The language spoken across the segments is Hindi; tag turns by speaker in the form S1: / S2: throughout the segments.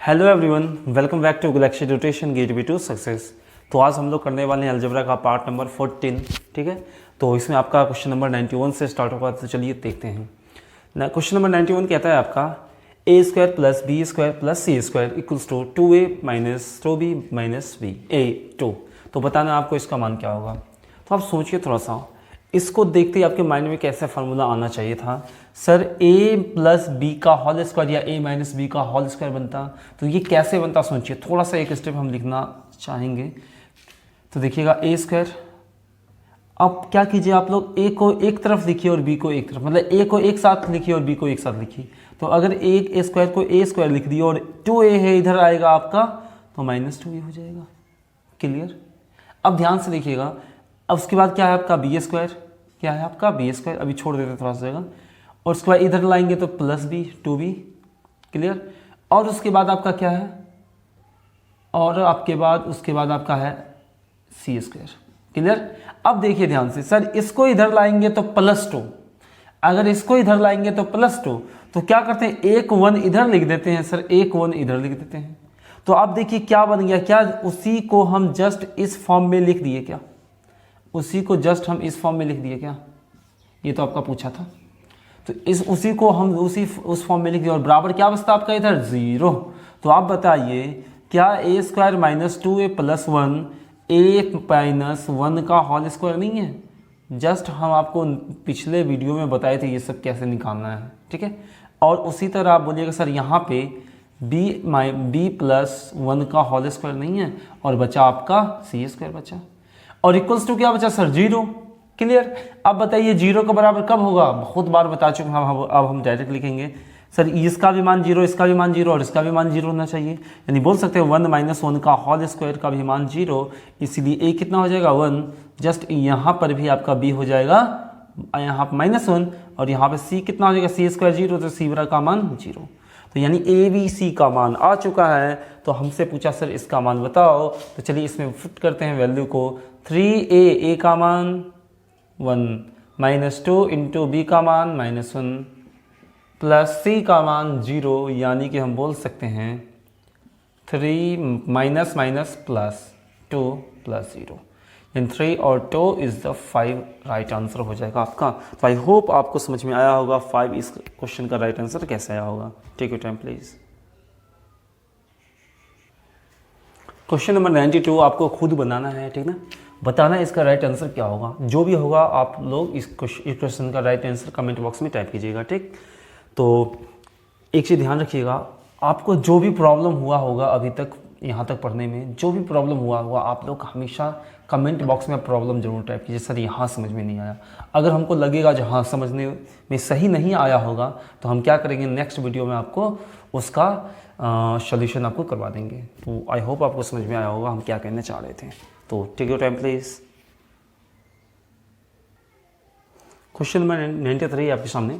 S1: Hello everyone, welcome back to Galaxy Rotation gateway to success. तो आज हम लोग करने वाले हैं अलजेब्रा का पार्ट नंबर 14। ठीक है, तो इसमें आपका क्वेश्चन नंबर 91 से स्टार्ट होगा। तो चलिए देखते हैं ना। क्वेश्चन नंबर 91 कहता है आपका a square plus B square plus c square equals to 2a minus 2b minus b a2। तो बताना आपको इसका मान क्या होगा। तो आप सोचिए थोड़ा सा, इसको देखते ही आपके माइंड में कैसा फार्मूला आना चाहिए था। सर a प्लस बी का होल स्क्वायर या a माइनस बी का होल स्क्वायर बनता, तो ये कैसे बनता सोचिए। थोड़ा सा एक स्टेप हम लिखना चाहेंगे। तो देखिएगा a स्क्वायर, अब क्या कीजिए आप लोग, a को एक तरफ लिखिए और b को एक तरफ, मतलब a को एक साथ लिखिए और b को एक साथ लिखिए। तो अगर एक a स्क्वायर को a स्क्वायर लिख दिया और 2a है इधर आएगा आपका, तो माइनस 2a हो जाएगा। क्लियर। अब ध्यान से देखिएगा, अब उसके बाद क्या है आपका बी स्क्वायर, क्या है आपका बी स्क्वायर, अभी छोड़ देते थोड़ा सा जगह, और उसके बाद इधर लाएंगे तो प्लस बी 2b। क्लियर। और उसके बाद आपका क्या है, और आपके बाद उसके बाद आपका है सी स्क्वायर। क्लियर। अब देखिए ध्यान से, सर इसको इधर लाएंगे तो प्लस 2, अगर इसको इधर लाएंगे तो प्लस 2, तो क्या करते हैं एक 1 इधर लिख देते हैं। सर एक 1 इधर लिख देते हैं। तो अब देखिए क्या बन गया, क्या उसी को हम जस्ट इस फॉर्म में लिख दिए, क्या उसी को जस्ट हम इस फॉर्म में लिख दिए क्या, ये तो आपका पूछा था। तो उसी को हम उस फॉर्म में लिख दिया और बराबर क्या बचता आपका इधर 0। तो आप बताइए क्या a square minus 2a plus 1 a minus 1 का होल स्क्वायर नहीं है। जस्ट हम आपको पिछले वीडियो में बताए थे ये सब कैसे निकालना है। ठीक है। और उसी तरह आप बोलिएगा सर यहाँ पे b प्लस 1 का होल स्क्वायर नहीं है, और बचा आपका सी स्क्वायर बचा, और इक्वल्स टू क्या बचा सर 0। क्लियर। अब बताइए 0 के बराबर कब होगा, बहुत बार बता चुके हैं हम। अब हम डायरेक्ट लिखेंगे सर इसका भी मान 0, इसका भी मान 0 और इसका भी मान 0 होना चाहिए। यानी बोल सकते हैं 1 माइनस 1 का होल स्क्वायर का भी मान 0, इसलिए a कितना हो जाएगा 1। जस्ट यहाँ पर भी आपका b हो जाएगा यहाँ पर -1, और यहाँ पे c कितना हो जाएगा सी स्क्वायर 0, तो सी बराबर का मान 0। तो यानी ए बी सी का मान आ चुका है। तो हमसे पूछा सर इसका मान बताओ। तो चलिए इसमें फिट करते हैं वैल्यू को। 3a का मान 1 माइनस 2 इंटू बी का मान -1 प्लस सी का मान 0, यानी कि हम बोल सकते हैं 3 माइनस माइनस प्लस 2 प्लस 0, यानी 3 और 2 इज़ द 5 राइट आंसर हो जाएगा आपका। तो आई होप आपको समझ में आया होगा 5 इस क्वेश्चन का राइट आंसर कैसे आया होगा। Take your time please. Question number 92 आपको खुद बनाना है, ठीक ना। बताना है इसका राइट आंसर क्या होगा। जो भी होगा आप लोग इस क्वेश्चन का राइट आंसर कमेंट बॉक्स में टाइप कीजिएगा। ठीक। तो एक चीज़ ध्यान रखिएगा, आपको जो भी प्रॉब्लम हुआ होगा अभी तक यहाँ तक पढ़ने में, जो भी प्रॉब्लम हुआ होगा, आप लोग हमेशा कमेंट बॉक्स में प्रॉब्लम जरूर टाइप कीजिए। सर यहाँ समझ में नहीं आया। अगर हमको लगेगा जो हाँ समझने में सही नहीं आया होगा, तो हम क्या करेंगे, नेक्स्ट वीडियो में आपको उसका सॉल्यूशन आपको करवा देंगे। तो आई होप आपको समझ में आया होगा हम क्या कहने चाह रहे थे। तो take your time please. Question number 93 आपके सामने,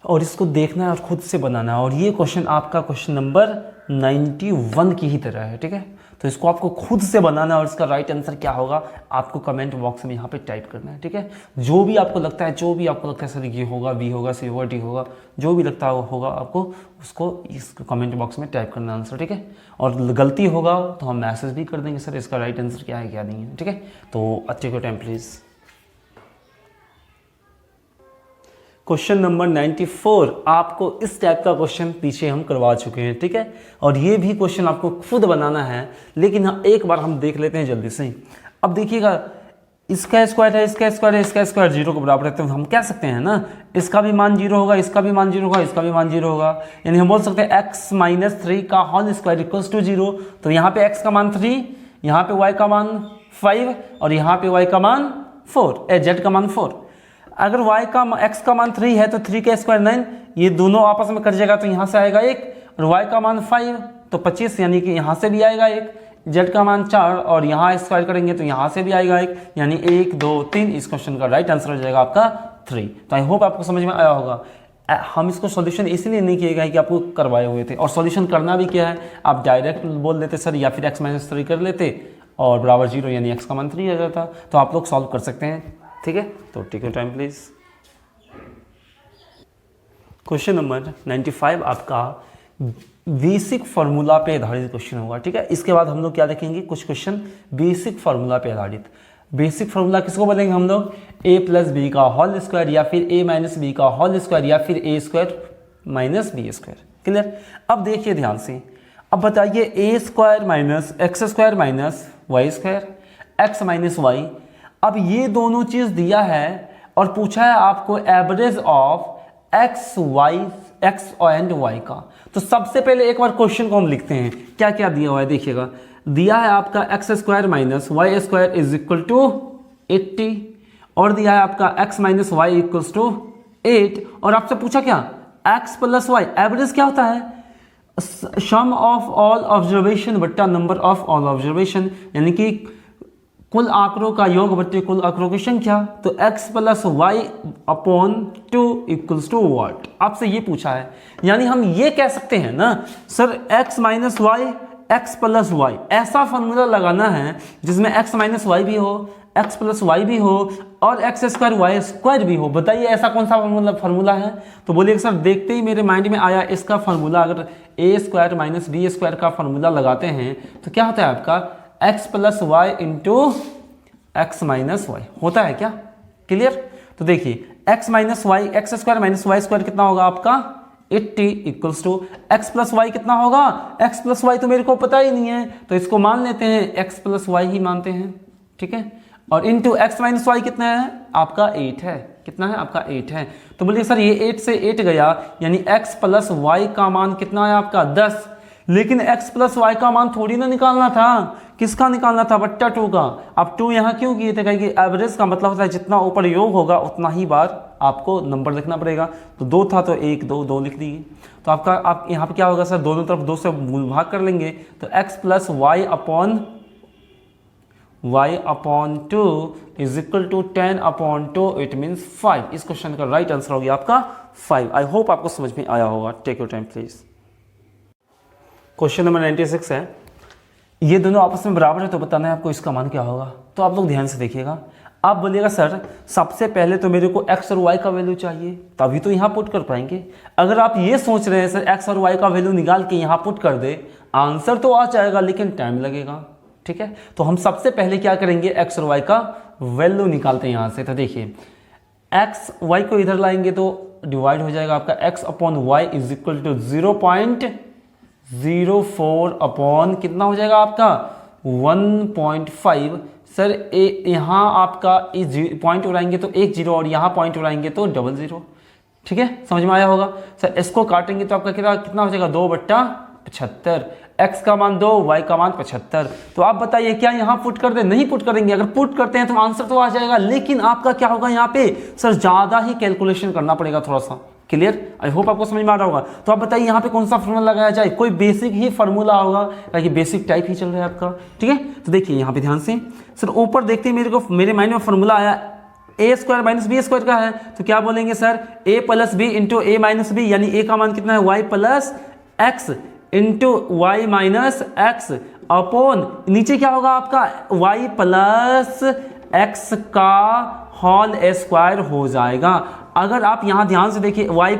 S1: और इसको देखना है और खुद से बनाना है। और ये क्वेश्चन आपका क्वेश्चन नंबर 91 की ही तरह है। ठीक है। तो इसको आपको खुद से बनाना है और इसका राइट आंसर क्या होगा आपको कमेंट बॉक्स में यहाँ पे टाइप करना है। ठीक है। जो भी आपको लगता है सर ये होगा, बी होगा, सी होगा, डी होगा, जो भी लगता होगा आपको उसको इस कमेंट बॉक्स में टाइप करना आंसर। ठीक है। और गलती होगा तो हम मैसेज भी कर देंगे सर इसका राइट आंसर क्या है क्या नहीं है। ठीक है। तो अच्छे को टाइम प्लीज़। क्वेश्चन नंबर 94 आपको इस टाइप का क्वेश्चन पीछे हम करवा चुके हैं। ठीक है। और ये भी क्वेश्चन आपको खुद बनाना है, लेकिन एक बार हम देख लेते हैं जल्दी से। अब देखिएगा इसका स्क्वायर है, इसका स्क्वायर है, इसका स्क्वायर 0 के बराबर है, तो हम कह सकते हैं ना इसका भी मान 0 होगा, इसका भी मान 0 होगा, इसका भी मान 0 होगा। यानी हम बोल सकते हैं x माइनस 3 का होल स्क्वायर इक्वल्स टू 0। तो यहाँ पे x का मान 3, यहाँ पे y का मान 5 और यहाँ पे y का मान 4, z का मान 4। अगर x का मान 3 है तो 3 का स्क्वायर 9, ये दोनों आपस में कट जाएगा, तो यहाँ से आएगा 1, और y का मान 5 तो 25, यानी कि यहाँ से भी आएगा 1, z का मान 4 और यहाँ स्क्वायर करेंगे तो यहाँ से भी आएगा 1, यानी 1 2 3। इस क्वेश्चन का राइट आंसर हो जाएगा आपका 3। तो आई होप आपको समझ में आया होगा। हम इसको सॉल्यूशन इसलिए नहीं किएगा कि आपको करवाए हुए थे, और सॉल्यूशन करना भी क्या है, आप डायरेक्ट बोल देते सर, या फिर x माइनस 3 कर लेते और बराबर 0, यानी x का मान 3 आ जाता। तो आप लोग सॉल्व कर सकते हैं। ठीक है। तो take your time please. Question number 95 आपका बेसिक फार्मूला पे आधारित क्वेश्चन होगा, ठीक है। इसके बाद हम लोग क्या देखेंगे, कुछ क्वेश्चन बेसिक फार्मूला पे आधारित। बेसिक फार्मूला किसको बोलेंगे हम लोग, a प्लस बी का होल स्क्वायर या फिर a माइनस बी का होल स्क्वायर या फिर a square minus b square. Clear. अब देखिए ध्यान से, अब बताइए a square minus x square minus y square, x minus y. अब ये दोनों चीज दिया है और पूछा है आपको average of x y, x and y का। तो सबसे पहले एक बार क्वेश्चन को हम लिखते हैं, क्या क्या दिया हुआ है देखिएगा। दिया है आपका x square minus y square is equal to 80 और दिया है आपका x minus y equals to 8 और आपसे पूछा क्या, एक्स प्लस वाई। एवरेज क्या होता है, सम ऑफ ऑल ऑब्जर्वेशन बट्टा नंबर ऑफ ऑल ऑब्जर्वेशन, यानी कि कुल आंकड़ों का योग बट्टे कुल आंकड़ों की संख्या। तो x plus y upon 2 equals to what, आपसे ये पूछा है। यानी हम ये कह सकते हैं ना sir, x minus y x plus y, ऐसा फॉर्मूला लगाना है जिसमें x माइनस वाई भी हो, x प्लस वाई भी हो और एक्स स्क्वायर वाई स्क्वायर भी हो। बताइए ऐसा कौन सा फॉर्मूला है। तो बोलिए सर, देखते ही मेरे माइंड में आया इसका फॉर्मूला, अगर a square minus b square का फॉर्मूला लगाते हैं तो क्या होता है आपका x plus y into x minus y होता है क्या। क्लियर। तो देखिए x minus y, x square minus y square कितना होगा आपका 80 equals to x plus y कितना होगा, x प्लस वाई तो मेरे को पता ही नहीं है तो इसको मान लेते हैं x प्लस वाई ही मानते हैं, ठीक है। और इंटू एक्स माइनस वाई कितना है आपका 8 है, कितना है आपका 8 है। तो बोलिए सर ये 8 से 8 गया, यानी x प्लस वाई का मान कितना है आपका 10। लेकिन x प्लस वाई का मान थोड़ी ना निकालना था, किसका निकालना था, बट्टा 2 का। अब 2 यहाँ क्यों किए थे, क्योंकि एवरेज का मतलब होता है जितना ऊपर योग होगा उतना ही बार आपको नंबर लिखना पड़ेगा। तो 2 था तो 1 2 2 लिख दिए। तो आपका आप यहाँ पे क्या होगा सर, दोनों तरफ 2 से मूल भाग कर लेंगे तो x plus y upon 2 is equal to 10 upon 2, it means 5। इस क्वेश्चन का राइट आंसर हो गया आपका 5। आई होप आपको समझ में आया होगा। Take your time please. Question number 96 है, ये दोनों आपस में बराबर है तो बताना है आपको इसका मान क्या होगा। तो आप लोग ध्यान से देखिएगा। आप बोलिएगा सर सबसे पहले तो मेरे को x और y का वैल्यू चाहिए तभी तो यहाँ पुट कर पाएंगे। अगर आप ये सोच रहे हैं सर x और y का वैल्यू निकाल के यहाँ पुट कर दे, आंसर तो आ जाएगा लेकिन टाइम लगेगा, ठीक है। तो हम सबसे पहले क्या करेंगे, x और y का वैल्यू निकालते हैं यहाँ से। तो देखिए x y को इधर लाएंगे तो डिवाइड हो जाएगा आपका x upon y is equal to 0.04 upon कितना हो जाएगा आपका 1.5। सर यहाँ आपका पॉइंट उड़ाएंगे तो 1 0 और यहाँ पॉइंट उड़ाएंगे तो 00, ठीक है। समझ में आया होगा। सर इसको काटेंगे तो आपका कितना हो जाएगा 2/75, x का मान 2 y का मान 75। तो आप बताइए क्या यहाँ पुट कर दे, नहीं पुट करेंगे। अगर पुट करते हैं तो आंसर तो आ जाएगा, लेकिन आपका क्या होगा यहाँ पे सर ज़्यादा ही कैलकुलेशन करना पड़ेगा थोड़ा सा। क्लियर। आई होप आपको समझ में आ रहा होगा। तो आप बताइए यहाँ पे कौन सा फॉर्मूला लगाया जाए, कोई बेसिक ही फॉर्मूला होगा ताकि बेसिक टाइप ही चल रहा है आपका, ठीक है। तो देखिए यहाँ पे ध्यान से सर ऊपर देखते हैं मेरे माइंड में फॉर्मूला आया a square minus b square का है। तो क्या बोलेंगे sir a plus b into a minus b, यानी a का मान कितना है y plus x into y minus x upon नीचे क्या होगा आपका y प्लस एक्स का होल स्क्वायर हो जाएगा। अगर आप यहाँ ध्यान से देखिए y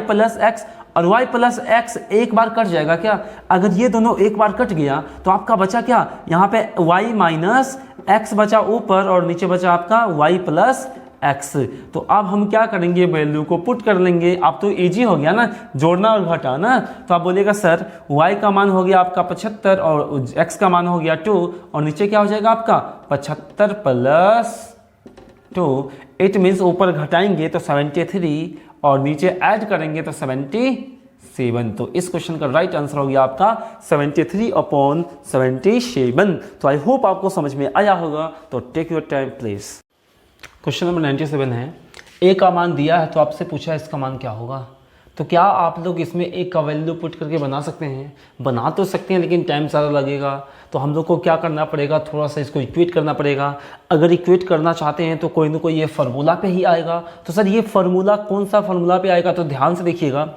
S1: प्लस एक्स और y प्लस एक्स एक बार कट जाएगा क्या, अगर ये दोनों एक बार कट गया तो आपका बचा क्या, यहाँ पे y माइनस एक्स बचा ऊपर और नीचे बचा आपका y प्लस एक्स। तो अब हम क्या करेंगे, वैल्यू को पुट कर लेंगे। अब तो इजी हो गया ना, जोड़ना और घटाना। तो आप बोलिएगा सर y का मान हो गया आपका 75 और x का मान हो गया 2 और नीचे क्या हो जाएगा आपका 75 प्लस 2, इट मीन्स ऊपर घटाएंगे तो 73 और नीचे ऐड करेंगे तो 77। तो इस क्वेश्चन का राइट आंसर हो गया आपका 73/77। तो आई होप आपको समझ में आया होगा। तो take your time please. Question number 97 है, a का मान दिया है तो आपसे पूछा है इसका मान क्या होगा। तो क्या आप लोग इसमें a का वैल्यू पुट करके बना सकते हैं, बना तो सकते हैं लेकिन टाइम ज़्यादा लगेगा। तो हम लोग को क्या करना पड़ेगा, थोड़ा सा इसको इक्वेट करना पड़ेगा। अगर इक्वेट करना चाहते हैं तो कोई ना कोई ये फार्मूला पे ही आएगा। तो सर ये फार्मूला कौन सा फार्मूला पे आएगा, तो ध्यान से देखिएगा।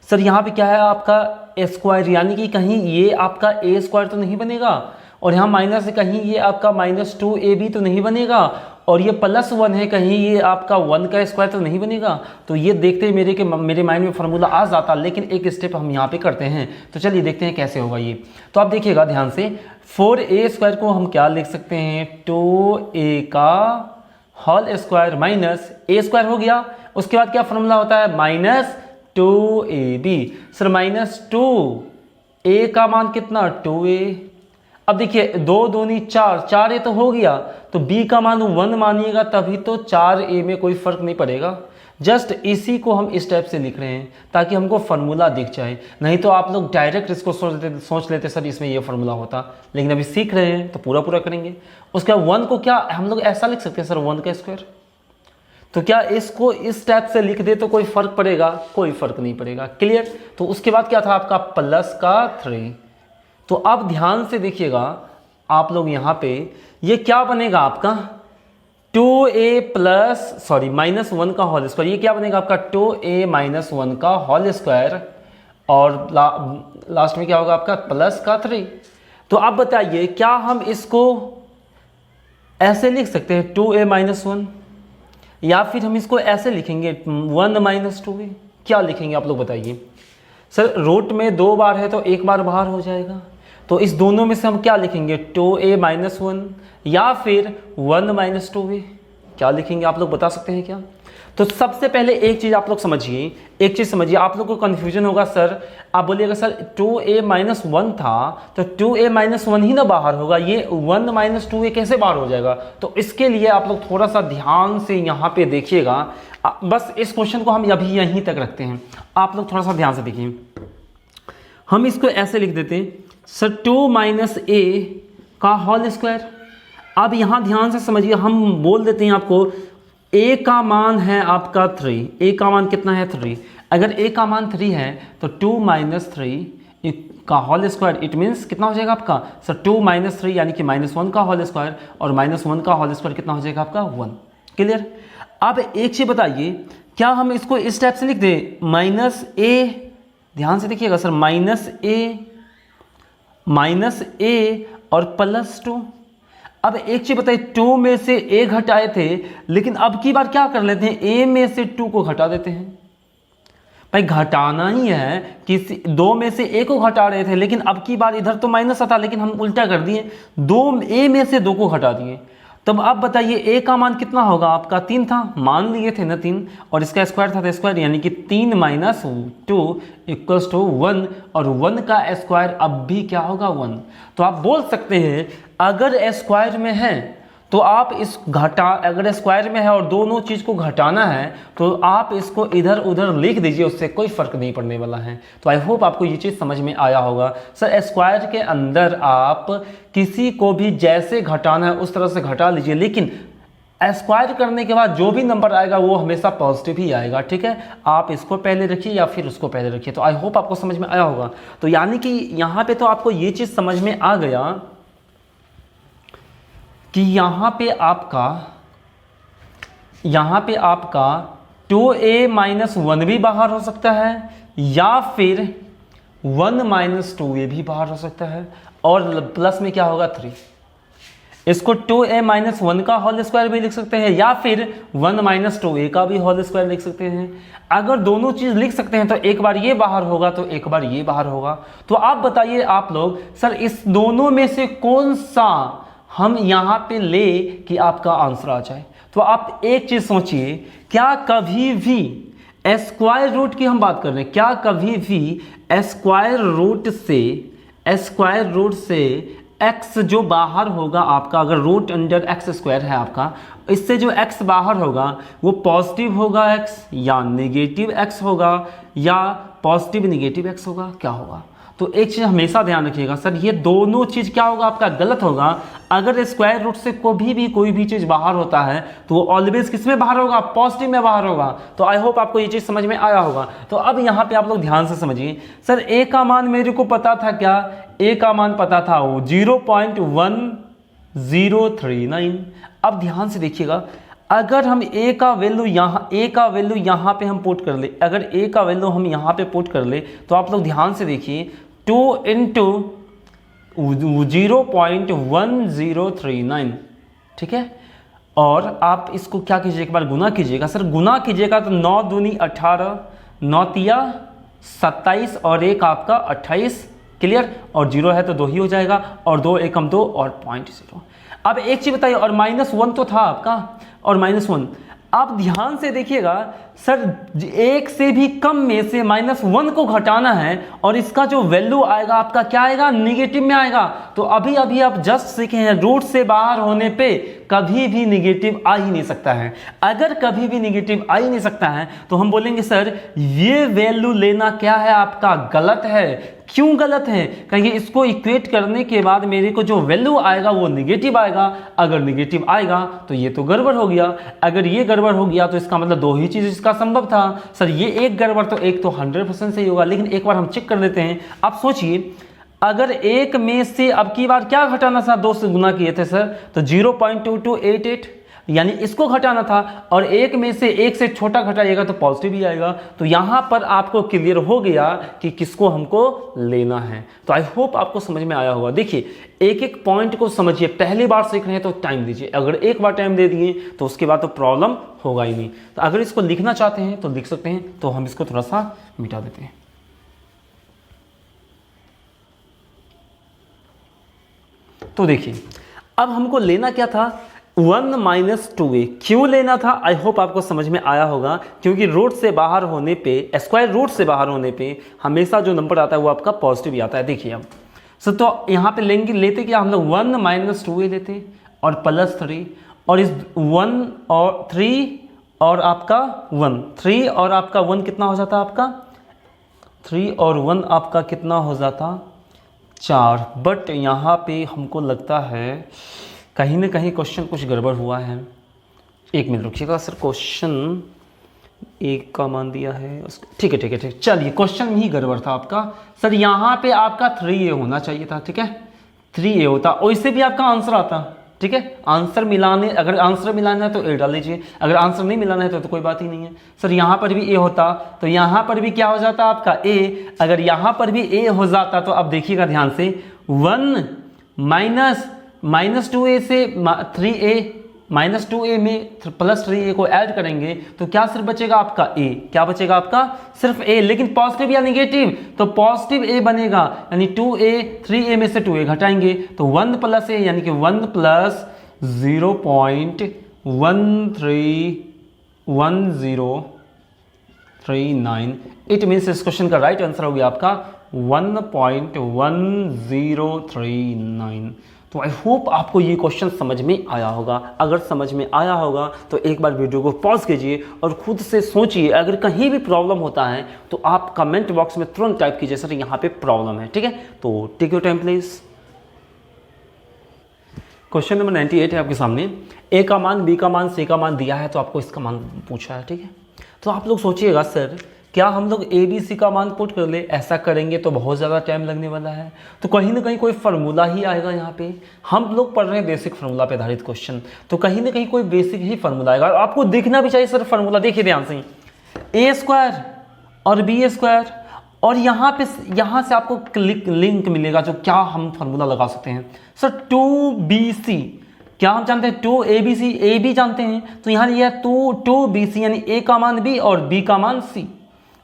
S1: सर यहाँ पे क्या है आपका ए स्क्वायर, यानी कि कहीं ये आपका ए स्क्वायर तो नहीं बनेगा और यहाँ माइनस कहीं ये आपका -2ab तो नहीं बनेगा और ये +1 है, कहीं ये आपका 1 का स्क्वायर तो नहीं बनेगा। तो ये देखते ही मेरे माइंड में फार्मूला आ जाता, लेकिन एक स्टेप हम यहाँ पे करते हैं। तो चलिए देखते हैं कैसे होगा ये। तो आप देखिएगा ध्यान से, 4a² को हम क्या लिख सकते हैं, 2a का होल स्क्वायर माइनस a² हो गया। उसके बाद क्या फार्मूला होता है, -2ab। सर -2a का मान कितना, 2a। अब देखिए 2 दूनी 4, 4a तो हो गया, तो b का मान 1 मानिएगा, तभी तो 4a में कोई फर्क नहीं पड़ेगा। जस्ट इसी को हम इस टाइप से लिख रहे हैं ताकि हमको फार्मूला दिख जाए, नहीं तो आप लोग डायरेक्ट इसको सोच लेते सर इसमें ये फार्मूला होता। लेकिन अभी सीख रहे हैं तो पूरा करेंगे। उसके बाद 1 को क्या हम लोग ऐसा लिख सकते हैं सर, 1 का स्क्वायर। तो क्या इसको इस टाइप से लिख दे तो कोई फर्क पड़ेगा, कोई फर्क नहीं पड़ेगा। क्लियर। तो उसके बाद क्या था आपका +3। तो अब ध्यान से देखिएगा आप लोग, यहाँ पे ये क्या बनेगा आपका, -1 का होल स्क्वायर। ये क्या बनेगा आपका, 2a - 1 का होल स्क्वायर, और लास्ट में क्या होगा आपका +3। तो अब बताइए क्या हम इसको ऐसे लिख सकते हैं 2a - 1, या फिर हम इसको ऐसे लिखेंगे 1 - 2a। क्या लिखेंगे आप लोग बताइए। सर रूट में 2 बार है तो 1 बार बाहर हो जाएगा, तो इस दोनों में से हम क्या लिखेंगे, 2a - 1 या फिर 1 - 2a। क्या लिखेंगे आप लोग बता सकते हैं क्या। तो सबसे पहले एक चीज़ आप लोग समझिए, एक चीज़ समझिए, आप लोग को कन्फ्यूजन होगा सर, आप बोलिएगा सर 2a - 1 था तो 2a - 1 ही ना बाहर होगा, ये 1 - 2a कैसे बाहर हो जाएगा। तो इसके लिए आप लोग थोड़ा सा ध्यान से यहाँ पे देखिएगा। बस इस क्वेश्चन को हम अभी यहीं तक रखते हैं, आप लोग थोड़ा सा ध्यान से देखिए। हम इसको ऐसे लिख देते हैं सर 2 - a का होल स्क्वायर। अब यहाँ ध्यान से समझिए, हम बोल देते हैं आपको a का मान है आपका 3, a का मान कितना है 3। अगर a का मान 3 है तो 2 - 3 का होल स्क्वायर, इट मीन्स कितना हो जाएगा आपका सर 2 - 3 यानी कि -1 का होल स्क्वायर, और -1 का होल स्क्वायर कितना हो जाएगा आपका 1। क्लियर। अब एक चीज बताइए, क्या हम इसको इस टाइप से लिख दें -a, ध्यान से देखिएगा सर, -a और +2। अब एक चीज बताइए, 2 में से a घटाए थे, लेकिन अब की बार क्या कर लेते हैं, a में से 2 को घटा देते हैं। भाई घटाना ही है, किसी 2 में से a को घटा रहे थे, लेकिन अब की बार इधर तो माइनस था, लेकिन हम उल्टा कर दिए, 2a में से 2 को घटा दिए। तब अब बताइए a का मान कितना होगा आपका, 3 था, मान लिए थे ना 3, और इसका स्क्वायर था तो स्क्वायर, यानी कि 3 - 2 = 1, और 1 का स्क्वायर अब भी क्या होगा 1। तो आप बोल सकते हैं अगर स्क्वायर में है तो आप इस अगर स्क्वायर में है और दोनों चीज़ को घटाना है तो आप इसको इधर उधर लिख दीजिए, उससे कोई फर्क नहीं पड़ने वाला है। तो आई होप आपको ये चीज़ समझ में आया होगा। सर स्क्वायर के अंदर आप किसी को भी जैसे घटाना है उस तरह से घटा लीजिए, लेकिन स्क्वायर करने के बाद जो भी नंबर आएगा वो हमेशा पॉजिटिव ही आएगा। ठीक है, आप इसको पहले रखिए या फिर उसको पहले रखिए। तो आई होप आपको समझ में आया होगा। तो यानी कि यहाँ पे तो आपको ये चीज़ समझ में आ गया कि यहाँ पे आपका 2a - 1 भी बाहर हो सकता है, या फिर 1 - 2a भी बाहर हो सकता है, और प्लस में क्या होगा 3। इसको 2a - 1 का होल स्क्वायर भी लिख सकते हैं, या फिर 1 - 2a का भी होल स्क्वायर लिख सकते हैं। अगर दोनों चीज़ लिख सकते हैं तो एक बार ये बाहर होगा तो एक बार ये बाहर होगा। तो आप बताइए आप लोग, सर इस दोनों में से कौन सा हम यहाँ पे ले कि आपका आंसर आ जाए। तो आप एक चीज़ सोचिए, क्या कभी भी स्क्वायर रूट की हम बात कर रहे हैं, क्या कभी भी स्क्वायर रूट से x जो बाहर होगा आपका, अगर रूट अंडर x² है आपका, इससे जो x बाहर होगा वो पॉजिटिव होगा x या नेगेटिव x होगा, या पॉजिटिव नेगेटिव x होगा, क्या होगा। तो एक चीज़ हमेशा ध्यान रखिएगा सर, ये दोनों चीज़ क्या होगा आपका गलत होगा। अगर स्क्वायर रूट से कोई भी चीज़ बाहर होता है तो वो ऑलवेज किस में बाहर होगा, पॉजिटिव में बाहर होगा। तो आई होप आपको ये चीज़ समझ में आया होगा। तो अब यहाँ पे आप लोग ध्यान से समझिए, सर a का मान मेरे को पता था, क्या a का मान पता था वो 0.1039। अब ध्यान से देखिएगा, अगर हम a का वैल्यू यहाँ पे हम पुट कर ले, अगर a का वैल्यू हम यहाँ पे पुट कर ले तो आप लोग ध्यान से देखिए 2 × 0.1039, ठीक है। और आप इसको क्या कीजिए, एक बार गुना कीजिएगा। सर गुना कीजिएगा तो 9 दूनी 18, 9 तिया 27 और 1 आपका 28, क्लियर। और 0 है तो 2 ही हो जाएगा, और 2 एकम 2 और 0.0। अब एक चीज़ बताइए, और -1 तो था आपका, और -1 आप ध्यान से देखिएगा सर, 1 से भी कम में से -1 को घटाना है, और इसका जो वैल्यू आएगा आपका क्या आएगा, निगेटिव में आएगा। तो अभी अभी आप जस्ट सीखे हैं, रूट से बाहर होने पे कभी भी निगेटिव आ ही नहीं सकता है। अगर कभी भी निगेटिव आ ही नहीं सकता है तो हम बोलेंगे सर ये वैल्यू लेना क्या है आपका, गलत है। क्यों गलत है, कहेंगे इसको इक्वेट करने के बाद मेरे को जो वैल्यू आएगा वो निगेटिव आएगा। अगर निगेटिव आएगा तो ये तो गड़बड़ हो गया, अगर ये गड़बड़ हो गया तो इसका मतलब 2 ही चीज़ इसका संभव था। सर ये एक गड़बड़ तो एक तो 100% सही होगा, लेकिन एक बार हम चेक कर लेते हैं। आप सोचिए, अगर 1 में से अब की बार क्या घटाना था, 2 से गुना किए थे सर, तो 0.2288 यानी इसको घटाना था, और 1 में से 1 से छोटा घटाइएगा तो पॉजिटिव ही आएगा। तो यहाँ पर आपको क्लियर हो गया कि किसको हमको लेना है। तो आई होप आपको समझ में आया होगा। देखिए एक एक पॉइंट को समझिए, पहली बार सीख रहे हैं तो टाइम दीजिए, अगर एक बार टाइम दे दिए तो उसके बाद तो प्रॉब्लम होगा ही नहीं। तो अगर इसको लिखना चाहते हैं तो लिख सकते हैं, तो हम इसको थोड़ा सा मिटा देते हैं। तो देखिए अब हमको लेना क्या था, 1 - 2a। क्यों लेना था, आई होप आपको समझ में आया होगा, क्योंकि रूट से बाहर होने पे, स्क्वायर रूट से बाहर होने पे हमेशा जो नंबर आता है वो आपका पॉजिटिव ही आता है। देखिए अब सर तो यहाँ पे लेते क्या हम लोग, 1 - 2a लेते और +3, और इस 1 और 3 और आपका 1, 3 और आपका 1 कितना हो जाता आपका, 3 और 1 आपका कितना हो जाता 4। बट यहाँ पे हमको लगता है कहीं ना कहीं क्वेश्चन कुछ गड़बड़ हुआ है। एक मिनट रुकिएगा सर, क्वेश्चन 1 का मान दिया है, ठीक है, चलिए क्वेश्चन में ही गड़बड़ था आपका। सर यहाँ पे आपका 3a होना चाहिए था, ठीक है, 3a होता, और इससे भी आपका आंसर आता, ठीक है। आंसर मिलाने, अगर आंसर मिलाना है तो a डाल लीजिए, अगर आंसर नहीं मिलाना है तो कोई बात ही नहीं है। सर यहाँ पर भी a होता तो यहाँ पर भी क्या हो जाता आपका a, अगर यहाँ पर भी a हो जाता तो अब देखिएगा ध्यान से, 1 - 2a से 3a, -2a में +3a को ऐड करेंगे तो क्या सिर्फ बचेगा आपका a, क्या बचेगा आपका सिर्फ a, लेकिन पॉजिटिव या निगेटिव, तो पॉजिटिव a बनेगा, यानी 2a, 3a में से 2a घटाएंगे तो 1 + a, यानी कि 1 + 0.1039। इट मीन्स इस क्वेश्चन का राइट आंसर हो गया आपका 1.1039। तो आई होप आपको ये क्वेश्चन समझ में आया होगा। अगर समझ में आया होगा तो एक बार वीडियो को पॉज कीजिए और खुद से सोचिए, अगर कहीं भी प्रॉब्लम होता है तो आप कमेंट बॉक्स में तुरंत टाइप कीजिए सर यहाँ पे प्रॉब्लम है, ठीक है। तो take your time please. Question number 98 है आपके सामने, ए का मान, बी का मान, सी का मान दिया है, तो आपको इसका मान पूछा है, ठीक है। तो आप लोग सोचिएगा सर क्या हम लोग ए बी सी का मान पुट कर ले, ऐसा करेंगे तो बहुत ज़्यादा टाइम लगने वाला है, तो कहीं ना कहीं कोई फार्मूला ही आएगा। यहाँ पे हम लोग पढ़ रहे हैं बेसिक फार्मूला पे आधारित क्वेश्चन, तो कहीं ना कहीं कोई बेसिक ही फार्मूला आएगा। आपको देखना भी चाहिए सर फार्मूला, देखिए ध्यान से, a² और b², और यहाँ से आपको लिंक मिलेगा जो क्या हम फार्मूला लगा सकते हैं सर। 2bc क्या हम जानते हैं, 2abc, a b जानते हैं, तो यहाँ लिया 2bc यानी a का मान b और b का मान c,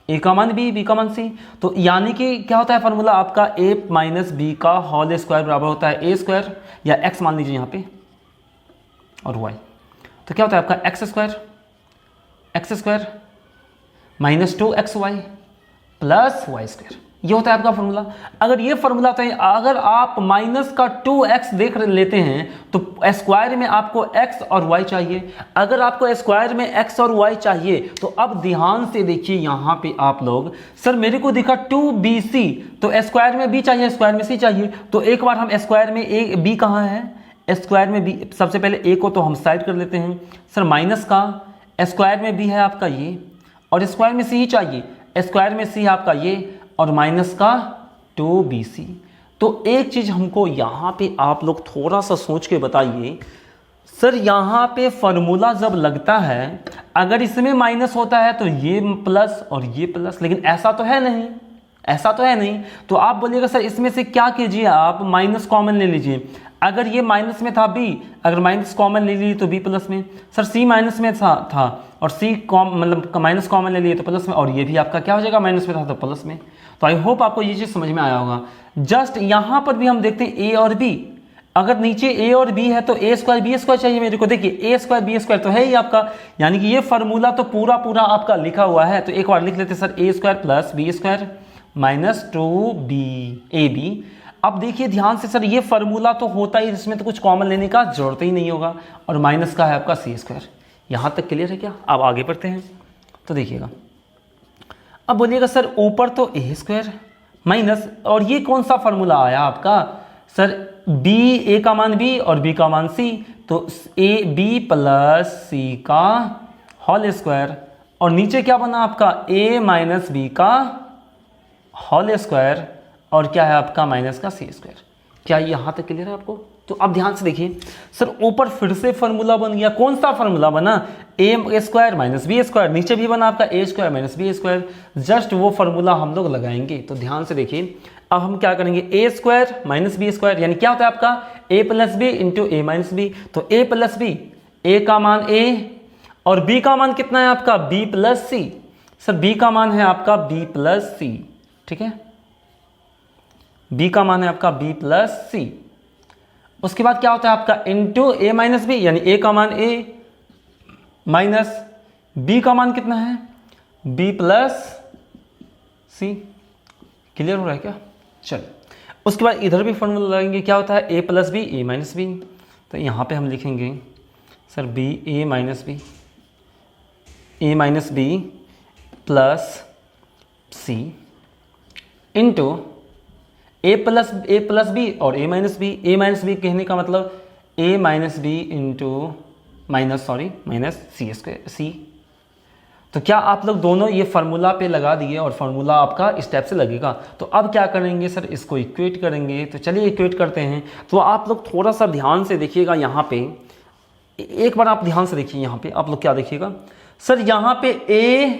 S1: a का मान b, b का मान c। तो यानी कि क्या होता है फार्मूला आपका, a - b का होल स्क्वायर बराबर होता है a² या x मान लीजिए यहाँ पे और y, तो क्या होता है आपका x² -2xy + y², ये होता है आपका फार्मूला। अगर ये फार्मूला होता है, अगर आप माइनस का 2x देख लेते हैं तो स्क्वायर में आपको x और y चाहिए। अगर आपको स्क्वायर में x और y चाहिए तो अब ध्यान से देखिए यहाँ पे आप लोग, सर मेरे को दिखा 2bc, तो स्क्वायर में b चाहिए, स्क्वायर में c चाहिए, तो एक बार हम स्क्वायर में b कहाँ है, स्क्वायर में b, सबसे पहले a को तो हम साइड कर लेते हैं सर, माइनस का स्क्वायर में b है आपका ये, और स्क्वायर में c ही चाहिए, स्क्वायर में c आपका ये, और माइनस का 2bc। तो एक चीज़ हमको यहाँ पे आप लोग थोड़ा सा सोच के बताइए, सर यहाँ पे फार्मूला जब लगता है, अगर इसमें माइनस होता है तो ये प्लस और ये प्लस, लेकिन ऐसा तो है नहीं, ऐसा तो है नहीं। तो आप बोलिएगा सर इसमें से क्या कीजिए, आप माइनस कॉमन ले लीजिए। अगर ये माइनस में था b, अगर माइनस कॉमन ले ली तो b प्लस में। सर c माइनस में था और c मतलब माइनस कॉमन ले लिए तो प्लस में, और ये भी आपका क्या हो जाएगा, माइनस में था तो प्लस में। तो आई होप आपको ये चीज़ समझ में आया होगा। जस्ट यहाँ पर भी हम देखते हैं a और b, अगर नीचे a और b है तो a स्क्वायर b स्क्वायर चाहिए मेरे को। देखिए a स्क्वायर b स्क्वायर तो है ही आपका, यानी कि ये फार्मूला तो पूरा पूरा आपका लिखा हुआ है। तो एक बार लिख लेते हैं sir, a square plus b square minus 2ab। अब देखिए ध्यान से सर, ये फार्मूला तो होता ही, इसमें तो कुछ कॉमन लेने का जरूरत ही नहीं होगा, और माइनस का है आपका c स्क्वायर। यहाँ तक क्लियर है क्या? अब आगे बढ़ते हैं तो देखिएगा, अब बोलिएगा सर ऊपर तो a स्क्वायर माइनस, और ये कौन सा फार्मूला आया आपका सर, b a का मान b और b का मान c, तो a b प्लस c का होल स्क्वायर, और नीचे क्या बना आपका a माइनस b का होल स्क्वायर, और क्या है आपका माइनस का c स्क्वायर। क्या यहाँ तक क्लियर है आपको? तो अब ध्यान से देखिए सर, ऊपर फिर से फार्मूला बन गया। कौन सा फार्मूला बना? a square minus b square, नीचे भी बना आपका a square minus b square. Just वो फार्मूला हम लोग लगाएंगे। तो ध्यान से देखिए, अब हम क्या करेंगे, a square minus b square, यानी क्या होता है आपका a plus b into a minus b. तो a प्लस बी, a का मान a और b का मान कितना है आपका b plus c। Sir b का मान है आपका b प्लस c, ठीक है, b का मान है आपका b प्लस c। उसके बाद क्या होता है आपका इंटू ए माइनस बी, यानी a का मान a माइनस b का मान कितना है b प्लस c। क्लियर हो रहा है क्या? चल, उसके बाद इधर भी फॉर्मूला लगाएंगे। क्या होता है a plus b a minus b. तो यहाँ पे हम लिखेंगे sir b a minus b plus c into a plus b और a माइनस बी कहने का मतलब a minus B into minus c square c। तो क्या आप लोग दोनों ये फार्मूला पे लगा दिए और फार्मूला आपका स्टेप से लगेगा। तो अब क्या करेंगे सर, इसको इक्वेट करेंगे। तो चलिए इक्वेट करते हैं। तो आप लोग थोड़ा सा ध्यान से देखिएगा, यहाँ पे एक बार आप ध्यान से देखिए, यहाँ पे आप लोग क्या देखिएगा सर, यहाँ पे a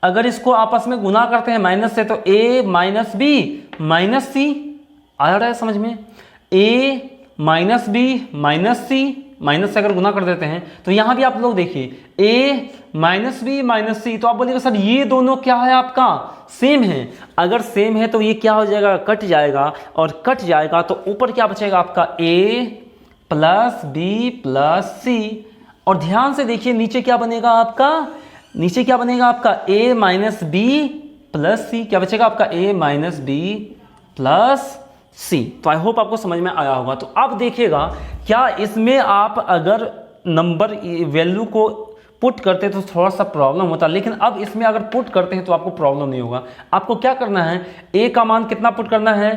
S1: अगर इसको आपस में गुना करते हैं माइनस से, तो a minus b minus c आ रहा है समझ में। a minus b minus c, minus से अगर गुना कर देते हैं तो यहाँ भी आप लोग देखिए a माइनस बी माइनस सी। तो आप बोलिएगा सर ये दोनों क्या है आपका सेम है। अगर सेम है तो ये क्या हो जाएगा, कट जाएगा, और कट जाएगा तो ऊपर क्या बचेगा आपका a प्लस बी प्लस सी। और ध्यान से देखिए नीचे क्या बनेगा आपका, नीचे क्या बनेगा आपका a माइनस बी प्लस सी। क्या बचेगा आपका a माइनस बी प्लस सी। तो आई होप आपको समझ में आया होगा। तो अब देखिएगा, क्या इसमें आप अगर नंबर वैल्यू को पुट करते तो थोड़ा सा प्रॉब्लम होता, लेकिन अब इसमें अगर पुट करते हैं तो आपको प्रॉब्लम नहीं होगा। आपको क्या करना है, a का मान कितना पुट करना है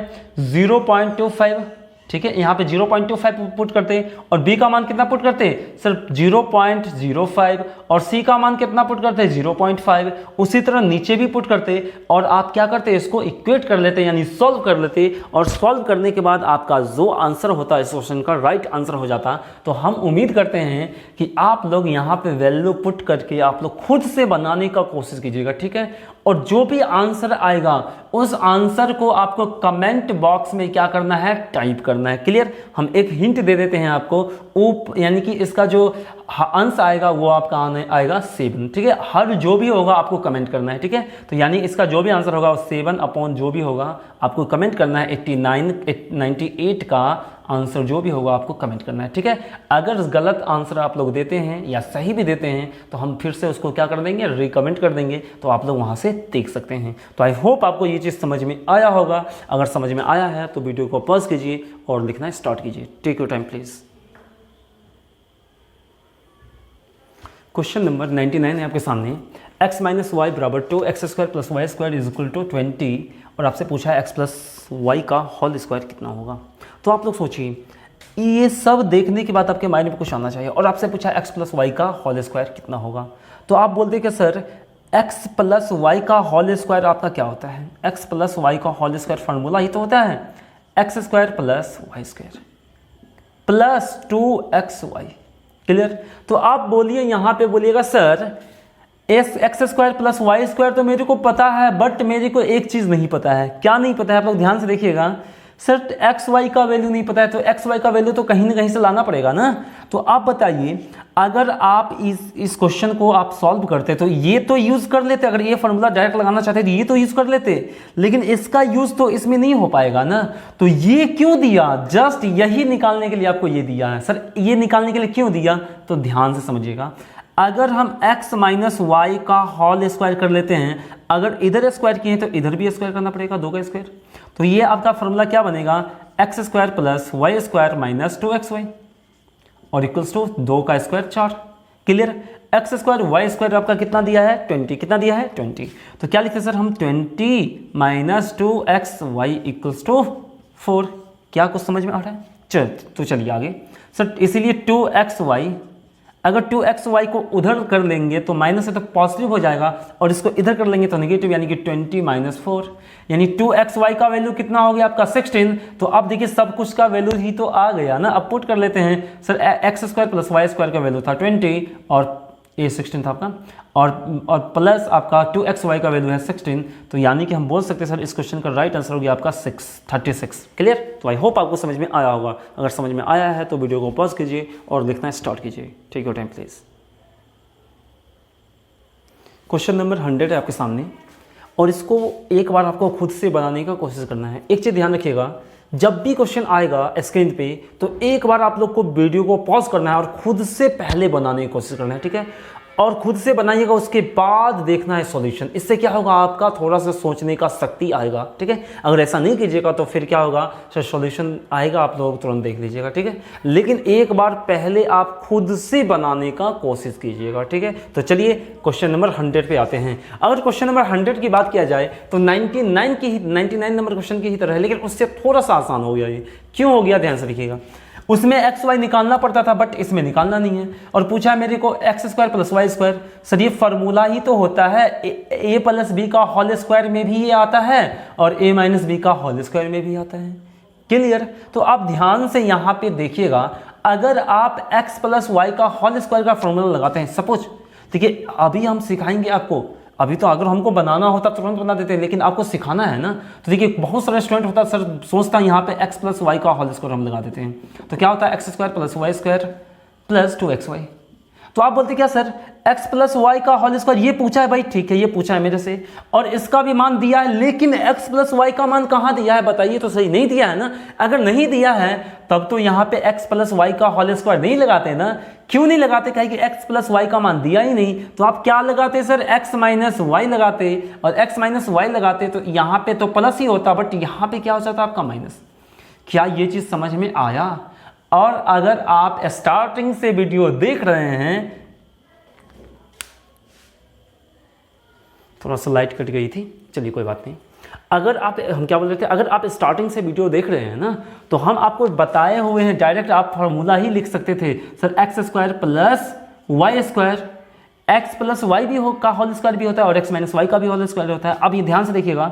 S1: 0.25, ठीक है, यहाँ पे 0.25 पुट करते हैं, और b का मान कितना पुट करते हैं सर 0.05, और c का मान कितना पुट करते हैं 0.5। उसी तरह नीचे भी पुट करते, और आप क्या करते हैं इसको इक्वेट कर लेते हैं, यानी सॉल्व कर लेते, और सॉल्व करने के बाद आपका जो आंसर होता है इस क्वेश्चन का राइट आंसर हो जाता। तो हम उम्मीद करते हैं कि आप लोग यहाँ पे वैल्यू पुट करके आप लोग खुद से बनाने का कोशिश कीजिएगा, ठीक है। और जो भी आंसर आएगा उस आंसर को आपको कमेंट बॉक्स में क्या करना है, टाइप करना है। क्लियर? हम एक हिंट दे देते हैं आपको, यानी कि इसका जो अंश आएगा वो आपका आएगा 7, ठीक है। हर जो भी होगा आपको कमेंट करना है, ठीक है। तो यानी इसका जो भी आंसर होगा 7 अपॉन जो भी होगा आपको कमेंट करना है। 98 का आंसर जो भी होगा आपको कमेंट करना है, ठीक है। अगर गलत आंसर आप लोग देते हैं या सही भी देते हैं तो हम फिर से उसको क्या कर देंगे, रिकमेंट कर देंगे, तो आप लोग वहां से देख सकते हैं। तो आई होप आपको ये चीज़ समझ में आया होगा। अगर समझ में आया है तो वीडियो को पॉज कीजिए और लिखना स्टार्ट कीजिए। Take your time please. Question number 99 है आपके सामने। x माइनस वाई बराबर 2x square plus y square is equal to 20, और आपसे पूछा है x प्लस वाई का होल स्क्वायर कितना होगा। तो आप लोग सोचिए, ये सब देखने के बाद आपके माइंड में कुछ आना चाहिए, और आपसे पूछा है x प्लस वाई का होल स्क्वायर कितना होगा। तो आप बोलते कि सर x प्लस वाई का होल स्क्वायर आपका क्या होता है, x प्लस वाई का होल स्क्वायर फार्मूला ही तो होता है x square plus y square plus 2xy। Clear? तो आप बोलिए, यहाँ पे बोलिएगा sir x square plus y square तो मेरे को पता है, बट मेरे को एक चीज़ नहीं पता है। क्या नहीं पता है? आप लोग ध्यान से देखिएगा सर एक्स वाई का वैल्यू नहीं पता है, तो एक्स वाई का वैल्यू तो कहीं ना कहीं से लाना पड़ेगा ना। तो आप बताइए, अगर आप इस क्वेश्चन को आप सॉल्व करते तो ये तो यूज़ कर लेते, अगर ये फॉर्मूला डायरेक्ट लगाना चाहते तो ये तो यूज़ कर लेते, लेकिन इसका यूज़ तो इसमें नहीं हो पाएगा ना। तो ये क्यों दिया, जस्ट यही निकालने के लिए आपको ये दिया है। सर ये निकालने के लिए क्यों दिया, तो ध्यान से समझिएगा। अगर हम x माइनस वाई का होल स्क्वायर कर लेते हैं, अगर इधर स्क्वायर किए तो इधर भी स्क्वायर करना पड़ेगा, 2 का स्क्वायर। तो ये आपका फॉर्मूला क्या बनेगा, x square plus y square minus 2xy और इक्वल्स टू 2 का square 4। Clear. X square y square आपका कितना दिया है 20, कितना दिया है 20। तो क्या लिखते हैं सर हम 20 माइनस 2xy इक्वल्स टू 4। क्या कुछ समझ में आ रहा है। तो चलिए आगे सर, इसीलिए 2xy, अगर 2xy को उधर कर लेंगे तो माइनस है तो पॉजिटिव हो जाएगा, और इसको इधर कर लेंगे तो नेगेटिव, यानी कि 20 माइनस 4, यानी 2xy का वैल्यू कितना हो गया आपका 16। तो अब देखिए सब कुछ का वैल्यू ही तो आ गया ना। अब पुट कर लेते हैं sir, x square plus y square का वैल्यू था 20 और ये 16 था आपका, और प्लस आपका 2xy का वैल्यू है 16। तो यानी कि हम बोल सकते हैं सर इस क्वेश्चन का राइट आंसर हो गया आपका 36। क्लियर। तो आई होप आपको समझ में आया होगा। अगर समझ में आया है तो वीडियो को पॉज कीजिए और लिखना स्टार्ट कीजिए। Take your time please. Question number 100 है आपके सामने, और इसको एक बार आपको खुद से बनाने का कोशिश करना है। एक चीज़ ध्यान रखिएगा, जब भी क्वेश्चन आएगा स्क्रीन पे तो एक बार आप लोग को वीडियो को पॉज करना है और खुद से पहले बनाने की कोशिश करना है, ठीक है। और खुद से बनाइएगा, उसके बाद देखना है सॉल्यूशन। इससे क्या होगा, आपका थोड़ा सा सोचने का शक्ति आएगा, ठीक है। अगर ऐसा नहीं कीजिएगा तो फिर क्या होगा सर, सॉल्यूशन आएगा आप लोग तुरंत देख लीजिएगा, ठीक है। लेकिन एक बार पहले आप खुद से बनाने का कोशिश कीजिएगा, ठीक है। तो चलिए क्वेश्चन नंबर 100 पे आते हैं। अगर क्वेश्चन नंबर 100 की बात किया जाए तो 99 नंबर क्वेश्चन की ही तरह है, लेकिन उससे थोड़ा सा आसान हो गया। ये क्यों हो गया, ध्यान से देखिएगा। उसमें एक्स वाई निकालना पड़ता था, बट इसमें निकालना नहीं है, और पूछा है मेरे को x square plus y square. Sir ये फार्मूला ही तो होता है, ए प्लस बी का होल स्क्वायर में भी ये आता है और ए माइनस बी का होल स्क्वायर में भी आता है। क्लियर। तो आप ध्यान से यहाँ पे देखिएगा, अगर आप एक्स प्लस वाई का होल स्क्वायर का फॉर्मूला लगाते हैं, सपोज देखिए अभी हम सिखाएंगे आपको, अभी तो अगर हमको बनाना होता तुरंत बना देते हैं, लेकिन आपको सिखाना है ना। तो देखिए बहुत सारे स्टूडेंट होता है सर सोचता है यहाँ पे x प्लस वाई का होल स्क्वायर हम लगा देते हैं, तो क्या होता है x square plus y square plus 2xy। तो आप बोलते क्या सर x प्लस वाई का होल स्क्वायर, ये पूछा है भाई, ठीक है ये पूछा है मेरे से और इसका भी मान दिया है, लेकिन x प्लस वाई का मान कहाँ दिया है बताइए तो सही। नहीं दिया है ना। अगर नहीं दिया है तब तो यहाँ पे x प्लस वाई का होल स्क्वायर नहीं लगाते ना। क्यों नहीं लगाते, कहे कि x प्लस वाई का मान दिया ही नहीं, तो आप क्या लगाते सर x माइनस वाई लगाते, और x माइनस वाई लगाते तो यहाँ पे तो प्लस ही होता, बट यहाँ पे क्या हो जाता आपका माइनस। क्या ये चीज़ समझ में आया। और अगर आप स्टार्टिंग से वीडियो देख रहे हैं, थोड़ा सा लाइट कट गई थी, चलिए कोई बात नहीं। अगर आप, हम क्या बोल रहे थे, अगर आप स्टार्टिंग से वीडियो देख रहे हैं ना, तो हम आपको बताए हुए हैं, डायरेक्ट आप फार्मूला ही लिख सकते थे sir x square plus y square, x plus y भी का होल स्क्वायर भी होता है और एक्स माइनस वाई का भी होल स्क्वायर होता है। अब ये ध्यान से देखिएगा,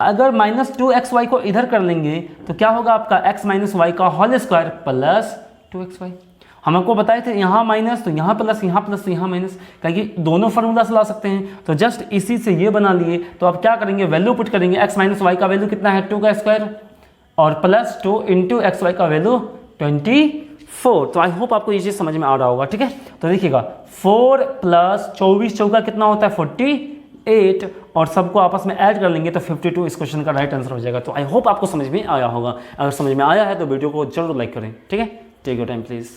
S1: अगर माइनस 2xy को इधर कर लेंगे तो क्या होगा आपका x माइनस वाई का होल स्क्वायर प्लस 2xy। हम आपको बताए थे यहाँ माइनस तो यहाँ प्लस, यहाँ प्लस तो यहाँ माइनस, क्योंकि दोनों फार्मूला से ला सकते हैं। तो जस्ट इसी से ये बना लिए। तो आप क्या करेंगे, वैल्यू पुट करेंगे, x माइनस वाई का वैल्यू कितना है 2 का स्क्वायर और प्लस 2 इंटू एक्स वाई का वैल्यू 24। तो आई होप आपको ये चीज़ समझ में आ रहा होगा, ठीक है। तो देखिएगा 4 प्लस 24 चौका कितना होता है 48, और सबको आपस में ऐड कर लेंगे तो 52 इस क्वेश्चन का राइट आंसर हो जाएगा। तो आई होप आपको समझ में आया होगा। अगर समझ में आया है तो वीडियो को जरूर लाइक करें, ठीक है। Take your time please.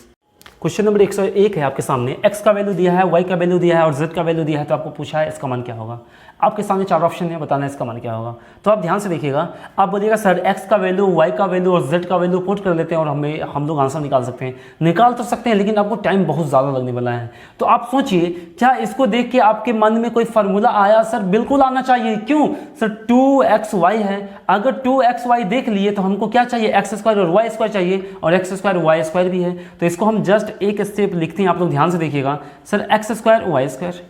S1: Question number 101 है आपके सामने। x का वैल्यू दिया है, y का वैल्यू दिया है और z का वैल्यू दिया है। तो आपको पूछा है इसका मान क्या होगा। आपके सामने 4 ऑप्शन है, बताना है इसका मान क्या होगा। तो आप ध्यान से देखिएगा, आप बोलिएगा सर x का वैल्यू, y का वैल्यू और z का वैल्यू पुट कर लेते हैं और हम लोग आंसर निकाल सकते हैं। निकाल तो सकते हैं, लेकिन आपको टाइम बहुत ज़्यादा लगने वाला है। तो आप सोचिए, क्या इसको देख के आपके मन में कोई फार्मूला आया? सर बिल्कुल आना चाहिए। क्यों सर, 2xy है। अगर 2xy देख लिए तो हमको क्या चाहिए, एक्स स्क्वायर और वाई स्क्वायर चाहिए, और एक्स स्क्वायर वाई स्क्वायर भी है। तो इसको हम जस्ट एक स्टेप लिखते हैं, आप लोग ध्यान से देखिएगा। Sir x square y square,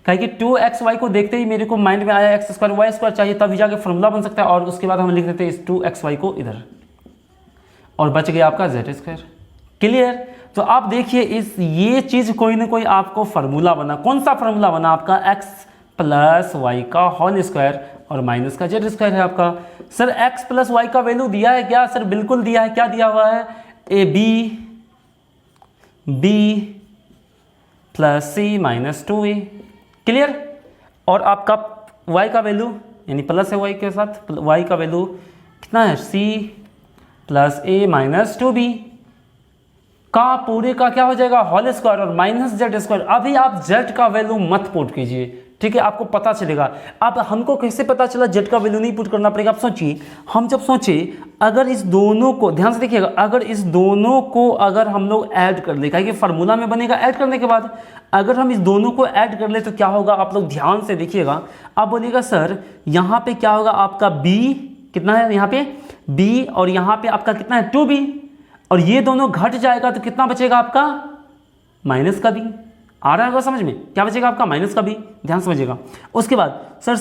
S1: कहे कि 2xy को देखते ही मेरे को माइंड में आया एक्स स्क्वायर वाई स्क्वायर चाहिए, तभी जाके फॉर्मूला बन सकता है। और उसके बाद हम लिख देते हैं इस 2xy को इधर, और बच गया आपका जेड स्क्वायर। क्लियर। तो आप देखिए ये चीज़ कोई ना कोई आपको फार्मूला बना। कौन सा फार्मूला बना आपका, एक्स प्लस वाई का होल स्क्वायर और माइनस का जेड स्क्वायर है आपका। सर एक्स प्लस वाई का वैल्यू दिया है क्या? सर बिल्कुल दिया है। क्या दिया हुआ है? A b plus c minus 2a। क्लियर? और आपका y का वैल्यू यानी प्लस है y के साथ, y का वैल्यू कितना है? c plus a minus 2b का पूरे का क्या हो जाएगा? होल स्क्वायर और माइनस जेड स्क्वायर। अभी आप जेड का वैल्यू मत पुट कीजिए, ठीक है, आपको पता चलेगा। अब हमको कैसे पता चला जेड का वैल्यू नहीं पुट करना पड़ेगा? आप सोचिए, हम जब सोचे अगर इस दोनों को ध्यान से देखिएगा, अगर इस दोनों को अगर हम लोग ऐड कर ले, कहीं फार्मूला में बनेगा ऐड करने के बाद, अगर हम इस दोनों को ऐड कर ले तो क्या होगा? आप लोग ध्यान से देखिएगा। आप बोलिएगा सर यहाँ पे क्या होगा? आपका b कितना है? यहाँ पे b और यहाँ पे आपका कितना है? 2b, और ये दोनों घट जाएगा तो कितना बचेगा आपका? माइनस का b। आ रहा होगा समझ में? क्या बचेगा आपका? माइनस का b। ध्यान समझिएगा। उसके बाद सर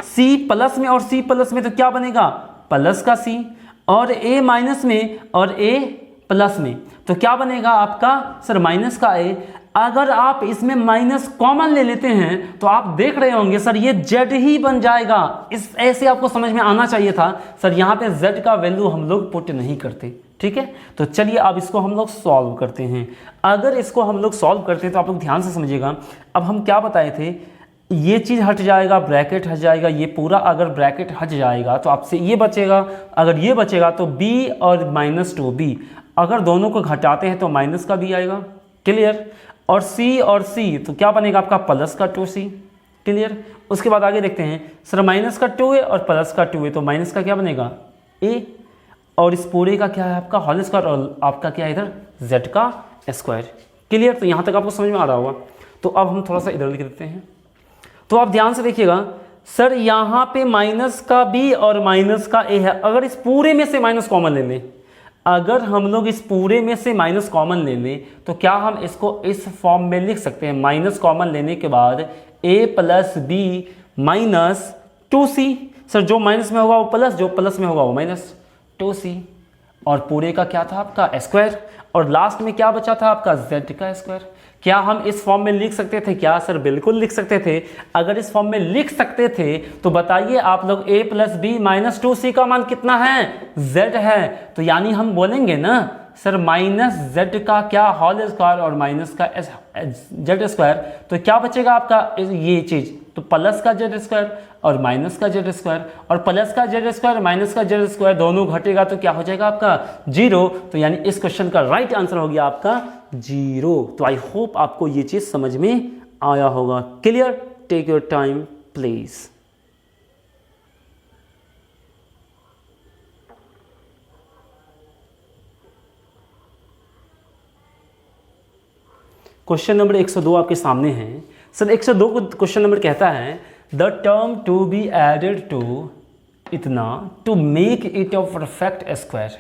S1: c प्लस में और c प्लस में तो क्या बनेगा? प्लस का c, और a माइनस में और a प्लस में तो क्या बनेगा आपका? सर माइनस का a। अगर आप इसमें माइनस कॉमन ले लेते हैं तो आप देख रहे होंगे सर ये z ही बन जाएगा। इस ऐसे आपको समझ में आना चाहिए था। सर यहाँ पे z का वैल्यू हम लोग पुट नहीं करते, ठीक है। तो चलिए अब इसको हम लोग सॉल्व करते हैं। अगर इसको हम लोग सॉल्व करते हैं तो आप लोग ध्यान से समझिएगा। अब हम क्या बताए थे? ये चीज़ हट जाएगा, ब्रैकेट हट जाएगा, ये पूरा अगर ब्रैकेट हट जाएगा तो आपसे ये बचेगा। अगर ये बचेगा तो b और माइनस 2b, अगर दोनों को घटाते हैं तो माइनस का b आएगा। क्लियर? और c तो क्या बनेगा आपका? प्लस का 2c। क्लियर? उसके बाद आगे देखते हैं। सर माइनस का 2a और प्लस का 2a तो माइनस का क्या बनेगा? a, और इस पूरे का क्या है आपका? होल स्क्वायर, और आपका क्या है इधर? z का स्क्वायर। क्लियर? तो यहाँ तक आपको समझ में आ रहा होगा। तो अब हम थोड़ा सा इधर लिख देते हैं। तो आप ध्यान से देखिएगा, सर यहाँ पे माइनस का b और माइनस का a है। अगर इस पूरे में से माइनस कॉमन ले लें, अगर हम लोग इस पूरे में से माइनस कॉमन ले लें तो क्या हम इसको इस फॉर्म में लिख सकते हैं? माइनस कॉमन लेने के बाद a plus b minus 2c। Sir जो माइनस में होगा वो प्लस, जो प्लस में होगा वो माइनस 2c, और पूरे का क्या था आपका? स्क्वायर, और लास्ट में क्या बचा था आपका? z का स्क्वायर। क्या हम इस फॉर्म में लिख सकते थे? क्या सर बिल्कुल लिख सकते थे। अगर इस फॉर्म में लिख सकते थे तो बताइए आप लोग a plus b minus 2c का मान कितना है? z है। तो यानी हम बोलेंगे ना सर माइनस z का क्या? होल स्क्वायर और माइनस का z स्क्वायर। तो क्या बचेगा आपका? ये चीज़, तो प्लस का z स्क्वायर और माइनस का z स्क्वायर, और प्लस का z स्क्वायर माइनस का z स्क्वायर दोनों घटेगा तो क्या हो जाएगा आपका? 0। तो यानी इस क्वेश्चन का राइट आंसर हो गया आपका 0। तो आई होप आपको ये चीज़ समझ में आया होगा। Clear? Take your time please. Question number 102 आपके सामने है। सर 102 को क्वेश्चन नंबर कहता है the term to be added to इतना to make it a perfect square.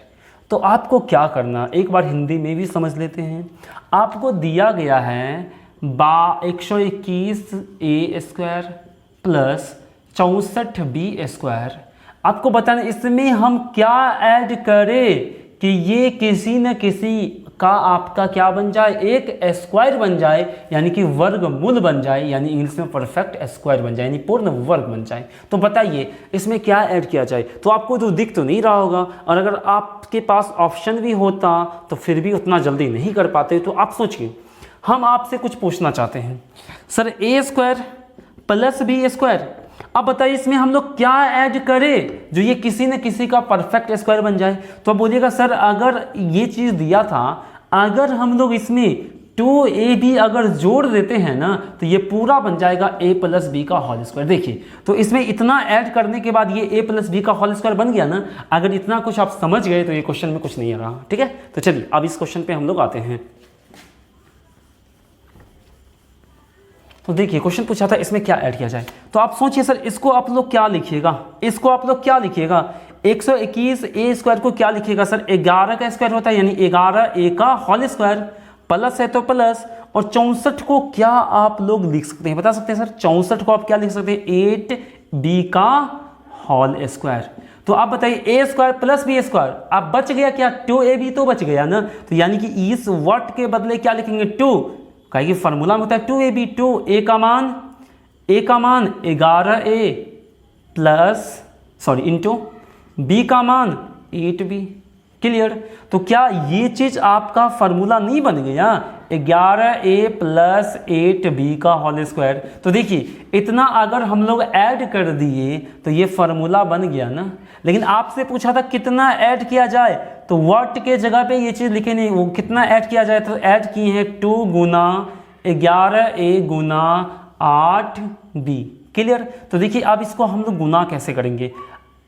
S1: तो आपको क्या करना, एक बार हिंदी में भी समझ लेते हैं। आपको दिया गया है 121a square plus 64b square. आपको बताना इसमें हम क्या ऐड करें कि ये किसी न किसी का आपका क्या बन जाए? एक स्क्वायर बन जाए, यानी कि वर्गमूल बन जाए, यानी इंग्लिश में परफेक्ट स्क्वायर बन जाए, यानी पूर्ण वर्ग बन जाए। तो बताइए इसमें क्या ऐड किया जाए? तो आपको तो दिख तो नहीं रहा होगा, और अगर आपके पास ऑप्शन भी होता तो फिर भी उतना जल्दी नहीं कर पाते। तो आप सोचिए, हम आपसे कुछ पूछना चाहते हैं। Sir a square plus b square, अब बताइए इसमें हम लोग क्या ऐड करें जो ये किसी न किसी का परफेक्ट स्क्वायर बन जाए? तो आप बोलिएगा सर अगर ये चीज़ दिया था, अगर हम लोग इसमें 2ab अगर जोड़ देते हैं ना तो ये पूरा बन जाएगा a प्लस बी का होल स्क्वायर। देखिए तो इसमें इतना ऐड करने के बाद ये a प्लस बी का होल स्क्वायर बन गया ना। अगर इतना कुछ आप समझ गए तो ये क्वेश्चन में कुछ नहीं आ रहा। ठीक है, तो चलिए अब इस क्वेश्चन पे हम लोग आते हैं। तो देखिए क्वेश्चन पूछा था इसमें क्या ऐड किया जाए। तो आप सोचिए सर इसको आप लोग क्या लिखिएगा? इसको आप लोग क्या लिखिएगा? 121a स्क्वायर को क्या लिखिएगा सर? 11 का स्क्वायर होता है, यानी 11a का होल स्क्वायर, प्लस है तो प्लस, और 64 को क्या आप लोग लिख सकते हैं? बता सकते हैं सर 64 को आप क्या लिख सकते हैं? 8b का होल स्क्वायर। तो आप बताइए a square plus b square, आप बच गया क्या? 2ab तो बच गया ना। तो यानी कि इस वर्ड के बदले क्या लिखेंगे? 2, कहीं कि फार्मूला में होता है 2ab, 2 a का मान 11a इंटू बी का मान 8b। क्लियर? तो क्या ये चीज़ आपका फार्मूला नहीं बन गया 11a प्लस 8b का होल स्क्वायर? तो देखिए इतना अगर हम लोग ऐड कर दिए तो ये फार्मूला बन गया ना। लेकिन आपसे पूछा था कितना ऐड किया जाए, तो व्हाट के जगह पे ये चीज़ लिखे नहीं, वो कितना ऐड किया जाए, तो ऐड किए हैं 2 गुना 11a गुना 8b। क्लियर? तो देखिए अब इसको हम लोग गुना कैसे करेंगे।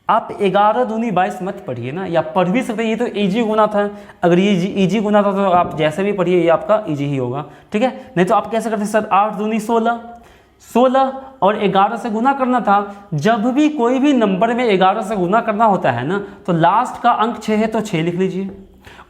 S1: आप 11 दूनी 22 मत पढ़िए ना, या पढ़ भी सकते हैं, ये तो इजी गुना था। अगर ये इजी गुना था तो आप जैसे भी पढ़िए ये आपका इजी ही होगा। ठीक है? नहीं तो आप कैसे करते हैं सर, 8 दूनी 16 और 11 से गुना करना था। जब भी कोई भी नंबर में 11 से गुना करना होता है ना, तो लास्ट का अंक 6 है तो 6 लिख लीजिए।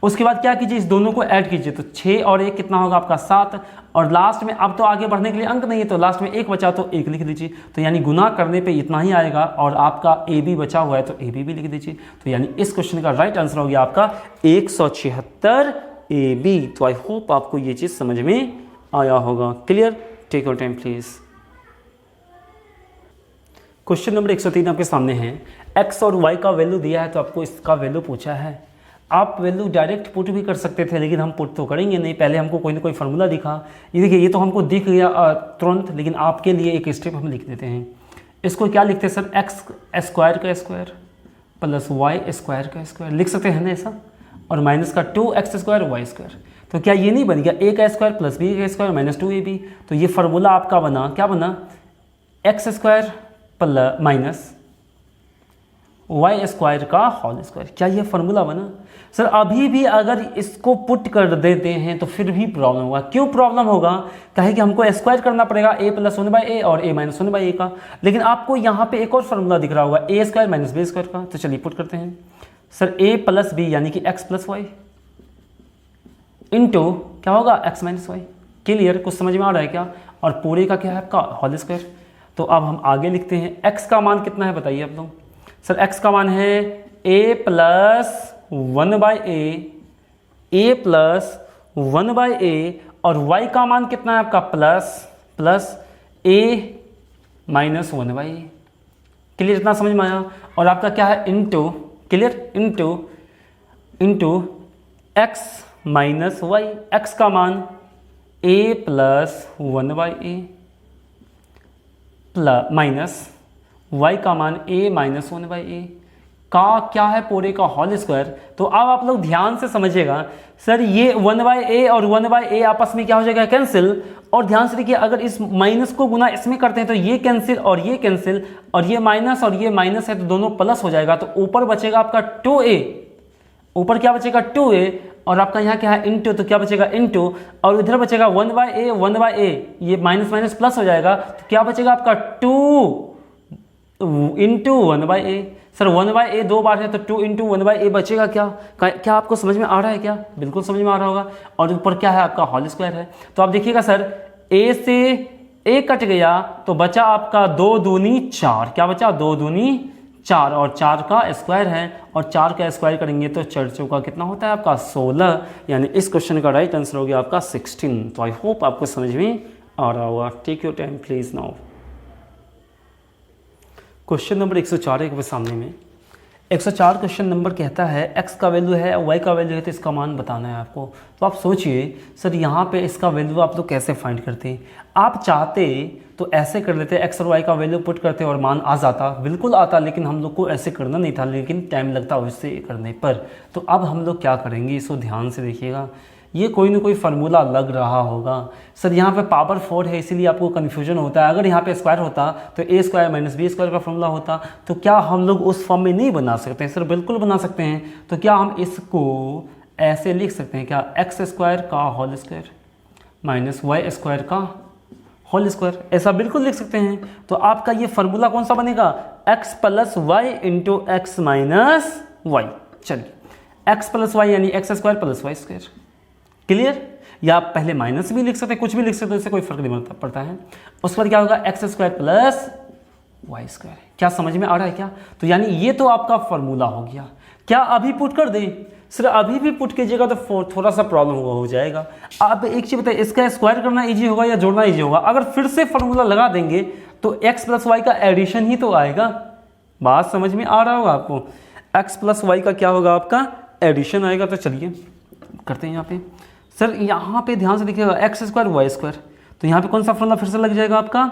S1: उसके बाद क्या कीजिए, इस दोनों को ऐड कीजिए, तो 6 और 1 कितना होगा आपका 7। और लास्ट में अब तो आगे बढ़ने के लिए अंक नहीं है, तो लास्ट में 1 बचा तो 1 लिख दीजिए। तो यानी गुना करने पे इतना ही आएगा, और आपका ए बी बचा हुआ है तो ए बी भी लिख दीजिए। तो यानी इस क्वेश्चन का राइट आंसर हो गया आपका 176 ए बी। तो आई होप आपको ये चीज़ समझ में आया होगा। Clear? Take your time please. Question number 103 आपके सामने है। एक्स और वाई का वैल्यू दिया है, तो आपको इसका वैल्यू पूछा है। आप वैल्यू डायरेक्ट पुट भी कर सकते थे, लेकिन हम पुट तो करेंगे नहीं, पहले हमको कोई ना कोई फार्मूला दिखा। ये देखिए ये तो हमको दिख गया तुरंत, लेकिन आपके लिए एक स्टेप हम लिख देते हैं। इसको क्या लिखते हैं सर, एक्स स्क्वायर का स्क्वायर प्लस वाई स्क्वायर का स्क्वायर लिख सकते हैं ना ऐसा, और माइनस का 2x स्क्वायर वाई स्क्वायर। तो क्या ये नहीं बन गया a का स्क्वायर प्लस b का स्क्वायर माइनस 2ab। तो ये फार्मूला आपका बना, क्या बना, x square plus minus y square का होल स्क्वायर। क्या ये फार्मूला बना? सर अभी भी अगर इसको पुट कर देते हैं तो फिर भी प्रॉब्लम होगा। क्यों प्रॉब्लम होगा? कहे कि हमको स्क्वायर करना पड़ेगा a प्लस 1/a और a माइनस 1/a का, लेकिन आपको यहाँ पे एक और फार्मूला दिख रहा होगा a square minus b square का। तो चलिए पुट करते हैं सर, a प्लस b यानी कि x प्लस वाई इंटू क्या होगा x माइनस वाई। क्लियर? कुछ समझ में आ रहा है क्या? और पूरे का क्या है आपका होल स्क्वायर। तो अब हम आगे लिखते हैं, x का मान कितना है बताइए आप लोग। सर x का मान है a plus 1/a, a plus 1/a, और y का मान कितना है आपका plus a minus 1/a। Clear? इतना समझ में आया? और आपका क्या है into, clear, into x minus y. x का मान a plus 1/a plus minus y का मान a माइनस 1/a का क्या है पूरे का होल स्क्वायर। तो अब आप लोग ध्यान से समझिएगा सर, ये 1/a और 1/a आपस में क्या हो जाएगा, कैंसिल। और ध्यान से देखिए, अगर इस माइनस को गुना इसमें करते हैं तो ये कैंसिल और ये कैंसिल, और ये माइनस है तो दोनों प्लस हो जाएगा। तो ऊपर बचेगा आपका 2a, ऊपर क्या बचेगा 2a, और आपका यहाँ क्या है इंटू, तो क्या बचेगा इंटू, और इधर बचेगा 1/a, ये माइनस माइनस प्लस हो जाएगा। तो क्या बचेगा आपका 2 इंटू 1/a। सर 1/a 2 बार है तो 2 इंटू 1/a बचेगा क्या आपको समझ में आ रहा है क्या? बिल्कुल समझ में आ रहा होगा। और ऊपर क्या है आपका होल स्क्वायर है। तो आप देखिएगा सर, a से a कट गया तो बचा आपका 2 दूनी 4। क्या बचा? 2 दूनी 4, और 4 का स्क्वायर है, और 4 का स्क्वायर करेंगे तो 4 चौका कितना होता है आपका 16। यानी इस क्वेश्चन का राइट आंसर हो गया आपका 16। तो आई होप आपको समझ में आ रहा होगा। Take your time please now. Question number 104 है सामने में। 104 क्वेश्चन नंबर कहता है x का वैल्यू है, y का वैल्यू है, तो इसका मान बताना है आपको। तो आप सोचिए सर, यहाँ पे इसका वैल्यू आप लोग कैसे फाइंड करते हैं। आप चाहते तो ऐसे कर लेते, x और y का वैल्यू पुट करते और मान आ जाता, बिल्कुल आता, लेकिन हम लोग को ऐसे करना नहीं था, लेकिन टाइम लगता उससे करने पर। तो अब हम लोग क्या करेंगे, इसको ध्यान से देखिएगा। ये कोई ना कोई फार्मूला लग रहा होगा। सर यहाँ पे पावर 4 है इसीलिए आपको कन्फ्यूजन होता है। अगर यहाँ पे स्क्वायर होता तो a square minus b square का फार्मूला होता। तो क्या हम लोग उस फॉर्म में नहीं बना सकते हैं? सर बिल्कुल बना सकते हैं। तो क्या हम इसको ऐसे लिख सकते हैं क्या, एक्स स्क्वायर का whole square minus y square का होल स्क्वायर, ऐसा बिल्कुल लिख सकते हैं। तो आपका ये फार्मूला कौन सा बनेगा, x plus y into x minus y. चलिए x प्लस वाई यानी x square plus y square. Clear? या आप पहले माइनस भी लिख सकते हैं, कुछ भी लिख सकते हैं, इससे कोई फर्क नहीं पड़ता है। उसके बाद क्या होगा, x square plus y square. क्या समझ में आ रहा है क्या? तो यानी ये तो आपका फॉर्मूला हो गया। क्या अभी पुट कर दें? सर अभी भी पुट कीजिएगा तो थोड़ा सा प्रॉब्लम हो जाएगा। आप एक चीज़ बताइए, इसका स्क्वायर करना इजी होगा या जोड़ना इजी होगा? अगर फिर से फॉर्मूला लगा देंगे तो एक्स प्लस वाई का एडिशन ही तो आएगा। बात समझ में आ रहा होगा आपको। x प्लस वाई का क्या होगा आपका एडिशन आएगा। तो चलिए करते हैं यहाँ पे। सर यहाँ पे ध्यान से देखिएगा एक्स स्क्वायर वाई स्क्वायर, तो यहाँ पे कौन सा फॉर्मूला फिर से लग जाएगा आपका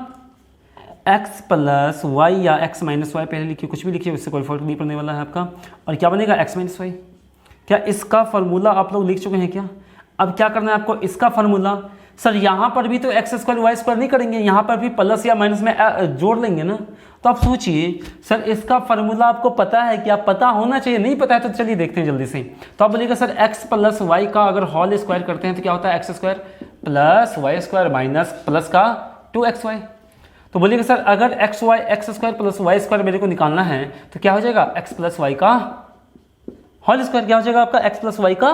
S1: x प्लस वाई या x माइनस वाई, पहले लिखिए कुछ भी लिखिए, उससे कोई फर्क नहीं पड़ने वाला है आपका। और क्या बनेगा x माइनस वाई। क्या इसका फार्मूला आप लोग लिख चुके हैं क्या? अब क्या करना है आपको इसका फार्मूला। सर यहाँ पर भी तो एक्स स्क्वायर वाई स्क्वायर नहीं करेंगे, यहाँ पर भी प्लस या माइनस में जोड़ लेंगे ना। तो आप सोचिए सर इसका फार्मूला आपको पता है कि आप पता होना चाहिए, नहीं पता है तो चलिए देखते हैं जल्दी से। तो आप बोलिएगा सर एक्स प्लस वाई का अगर होल स्क्वायर करते हैं तो क्या होता है x square plus y square minus plus का 2xy। तो बोलिएगा सर अगर x square plus y square मेरे को निकालना है तो क्या हो जाएगा एक्स प्लस वाई का होल स्क्वायर, क्या हो जाएगा आपका एक्स प्लस वाई का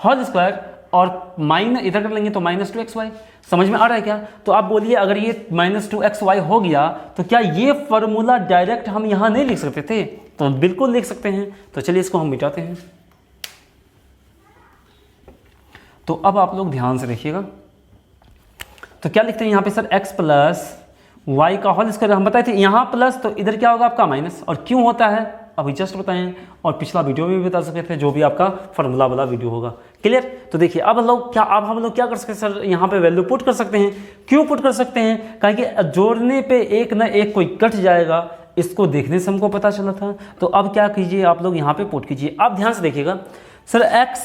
S1: होल स्क्वायर, और माइनस इधर कर लेंगे तो माइनस 2xy। समझ में आ रहा है क्या? तो आप बोलिए अगर ये माइनस 2xy हो गया तो क्या ये फॉर्मूला डायरेक्ट हम यहाँ नहीं लिख सकते थे? तो बिल्कुल लिख सकते हैं। तो चलिए इसको हम मिटाते हैं। तो अब आप लोग ध्यान से देखिएगा, तो क्या लिखते हैं यहाँ पे सर एक्स प्लस वाई का होल स्क्वायर, हम बताए थे यहाँ प्लस तो इधर क्या होगा आपका माइनस। और क्यों होता है अभी जस्ट बताएं, और पिछला वीडियो में भी बता सकते थे, जो भी आपका फार्मूला वाला वीडियो होगा। क्लियर? तो देखिए अब हम लोग क्या कर सकते हैं सर, यहाँ पे वैल्यू पुट कर सकते हैं। क्यों पुट कर सकते हैं? कारण कि जोड़ने पे एक ना एक कोई कट जाएगा, इसको देखने से हमको पता चला था। तो अब क्या कीजिए आप लोग यहाँ पे पुट कीजिए। अब ध्यान से देखिएगा सर एक्स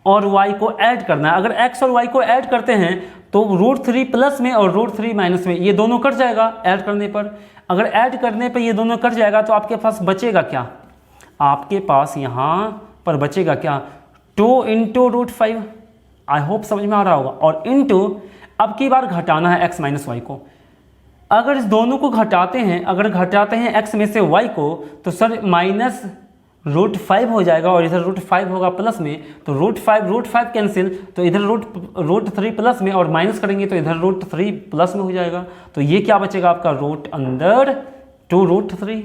S1: और वाई को ऐड करना है। अगर एक्स और वाई को ऐड करते हैं तो √3 प्लस में और √3 माइनस में ये दोनों कट जाएगा ऐड करने पर। अगर ऐड करने पर ये दोनों कट जाएगा तो आपके पास बचेगा क्या? आपके पास यहाँ पर बचेगा क्या? 2 × √5। आई होप समझ में आ रहा होगा। और इनटू अब की बार घटाना है x माइनस वाई को। अगर इस दोनों को घटाते हैं, अगर घटाते हैं x में से y को, तो सर माइनस √5 हो जाएगा और इधर √5 होगा प्लस में। तो √5 कैंसिल, तो इधर √3 प्लस में, और माइनस करेंगे तो इधर √3 प्लस में हो जाएगा। तो ये क्या बचेगा आपका रूट अंदर 2√3।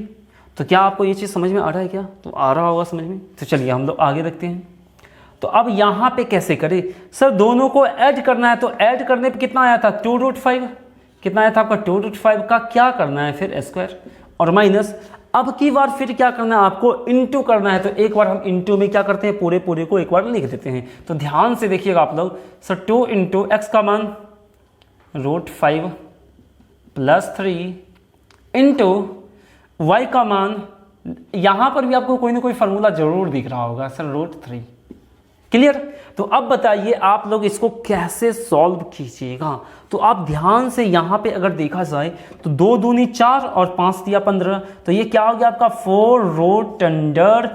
S1: तो क्या आपको ये चीज़ समझ में आ रहा है क्या? तो आ रहा होगा समझ में। तो चलिए हम लोग आगे रखते हैं। तो अब यहाँ पे कैसे करें सर? दोनों को ऐड करना है, तो ऐड करने पे कितना आया था 2√5, कितना आया था आपका 2√5 का क्या करना है फिर स्क्वायर और माइनस। अब की बार फिर क्या करना है आपको इनटू करना है। तो एक बार हम इनटू में क्या करते हैं पूरे को एक बार लिख देते हैं। तो ध्यान से देखिएगा आप लोग सर 2 × x का मान √5 + 3 इंटू y का मान, यहाँ पर भी आपको कोई ना कोई फार्मूला जरूर दिख रहा होगा सर √3। क्लियर? तो अब बताइए आप लोग इसको कैसे सॉल्व कीजिएगा। तो आप ध्यान से यहाँ पे अगर देखा जाए तो 2 दूनी 4 और 5 दिया 15, तो ये क्या हो गया आपका 4√15।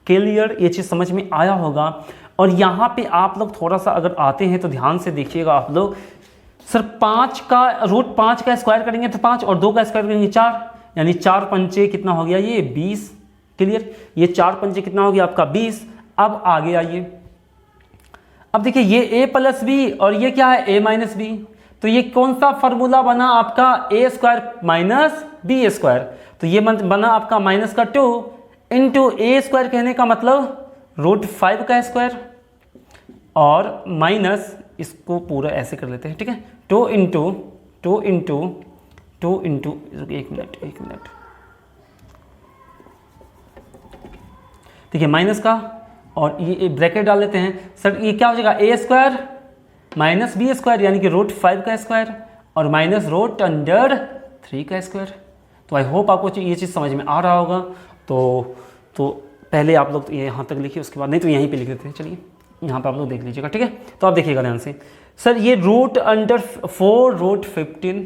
S1: क्लियर? ये चीज़ समझ में आया होगा। और यहाँ पे आप लोग थोड़ा सा अगर आते हैं तो ध्यान से देखिएगा आप लोग सर 5 का √5 का स्क्वायर करेंगे तो 5 और 2 का स्क्वायर करेंगे 4, यानी 4 पंचे कितना हो गया ये 20। क्लियर? ये 4 पंचे कितना हो गया आपका 20। अब आगे आइए, अब देखिए ये a + b और ये क्या है a - b। तो ये कौन सा फार्मूला बना आपका a² - b²। तो ये बना आपका माइनस का 2 इंटू a² कहने का मतलब √5 का स्क्वायर और माइनस इसको पूरा ऐसे कर लेते हैं। ठीक है? 2 इंटू एक मिनट देखिए माइनस का, और ये ब्रैकेट डाल लेते हैं सर। ये क्या हो जाएगा a² - b² यानी कि √5 का स्क्वायर और माइनस √3 का स्क्वायर। तो आई होप आपको ये चीज़ समझ में आ रहा होगा। तो पहले आप लोग ये यहाँ तक लिखिए, उसके बाद नहीं तो यहीं पे लिख देते हैं। चलिए यहाँ पे आप लोग देख लीजिएगा। ठीक है? तो आप देखिएगा ध्यान से सर, ये √4√15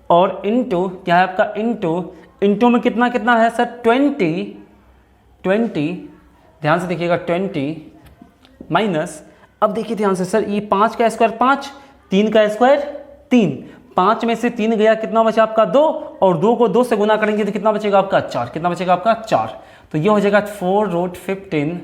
S1: और इंटू क्या है आपका इंटू में कितना है सर 20। ध्यान से देखिएगा 20 माइनस, अब देखिए ध्यान से सर ये 5 का स्क्वायर 5, 3 का स्क्वायर 3, 5 में से 3 गया, कितना बचा आपका 2, और 2 को 2 से गुना करेंगे तो कितना बचेगा आपका 4। कितना बचेगा आपका 4। तो ये हो जाएगा 4√15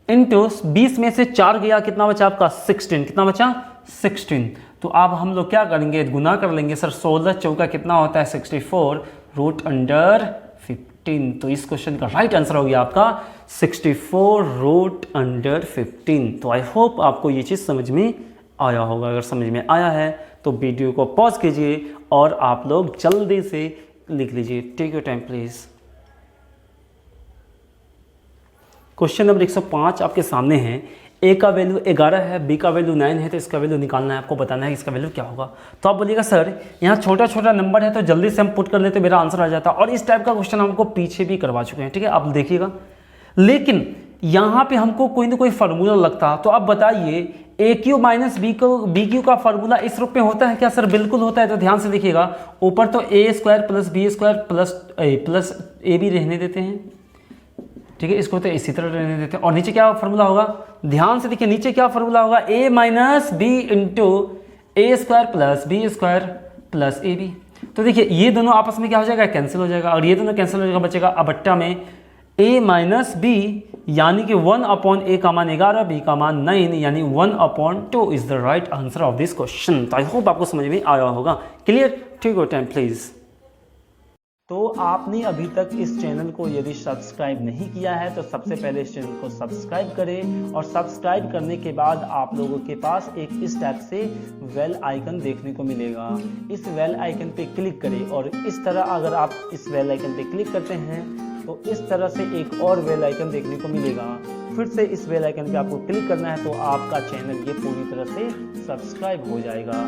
S1: इंटू 20 में से 4 गया, कितना बचा आपका 16। कितना बचा 16। तो अब हम लोग क्या करेंगे गुना कर लेंगे सर। 16 चौका कितना होता है 64 √15। तो इस क्वेश्चन का राइट आंसर हो गया आपका 64 √15। तो आई होप आपको ये चीज़ समझ में आया होगा। अगर समझ में आया है तो वीडियो को पॉज कीजिए और आप लोग जल्दी से लिख लीजिए। Take your time please. Question number 105 आपके सामने है। ए का वैल्यू 11 है, बी का वैल्यू 9 है, तो इसका वैल्यू निकालना है, आपको बताना है कि इसका वैल्यू क्या होगा। तो आप बोलिएगा सर यहाँ छोटा छोटा नंबर है तो जल्दी से हम पुट कर लेते, मेरा आंसर आ जाता। और इस टाइप का क्वेश्चन हमको पीछे भी करवा चुके हैं, ठीक है, आप देखिएगा। लेकिन यहाँ पे हमको कोई ना कोई फार्मूला लगता। तो आप बताइए ए क्यू माइनस बी क्यू का फार्मूला इस रूप में होता है क्या? सर बिल्कुल होता है। तो ध्यान से देखिएगा, ऊपर तो A square plus B square plus A भी रहने देते हैं, ठीक है, इसको तो इसी तरह रहने देते हैं। और नीचे क्या फार्मूला होगा? ध्यान से देखिए, नीचे क्या फार्मूला होगा? A minus B into A square plus B square plus A B. तो देखिए ये दोनों आपस में क्या हो जाएगा? कैंसिल हो जाएगा। और ये दोनों कैंसिल हो जाएगा, बचेगा अब बट्टा में ए माइनस बी, यानी कि 1/a का मान 11, बी का मान 9, यानी 1/2 is the right answer of this question. तो आई होप आपको समझ में आया होगा। Clear? Take your time please. तो आपने अभी तक इस चैनल को यदि सब्सक्राइब नहीं किया है तो सबसे पहले इस चैनल को सब्सक्राइब करें, और सब्सक्राइब करने के बाद आप लोगों के पास एक इस टाइप से बेल आइकन देखने को मिलेगा। इस बेल आइकन पे क्लिक करें, और इस तरह अगर आप इस बेल आइकन पे क्लिक करते हैं तो इस तरह से एक और बेल आइकन देखने को मिलेगा। फिर से इस बेल आइकन पे आपको क्लिक करना है तो आपका चैनल ये पूरी तरह से सब्सक्राइब हो जाएगा।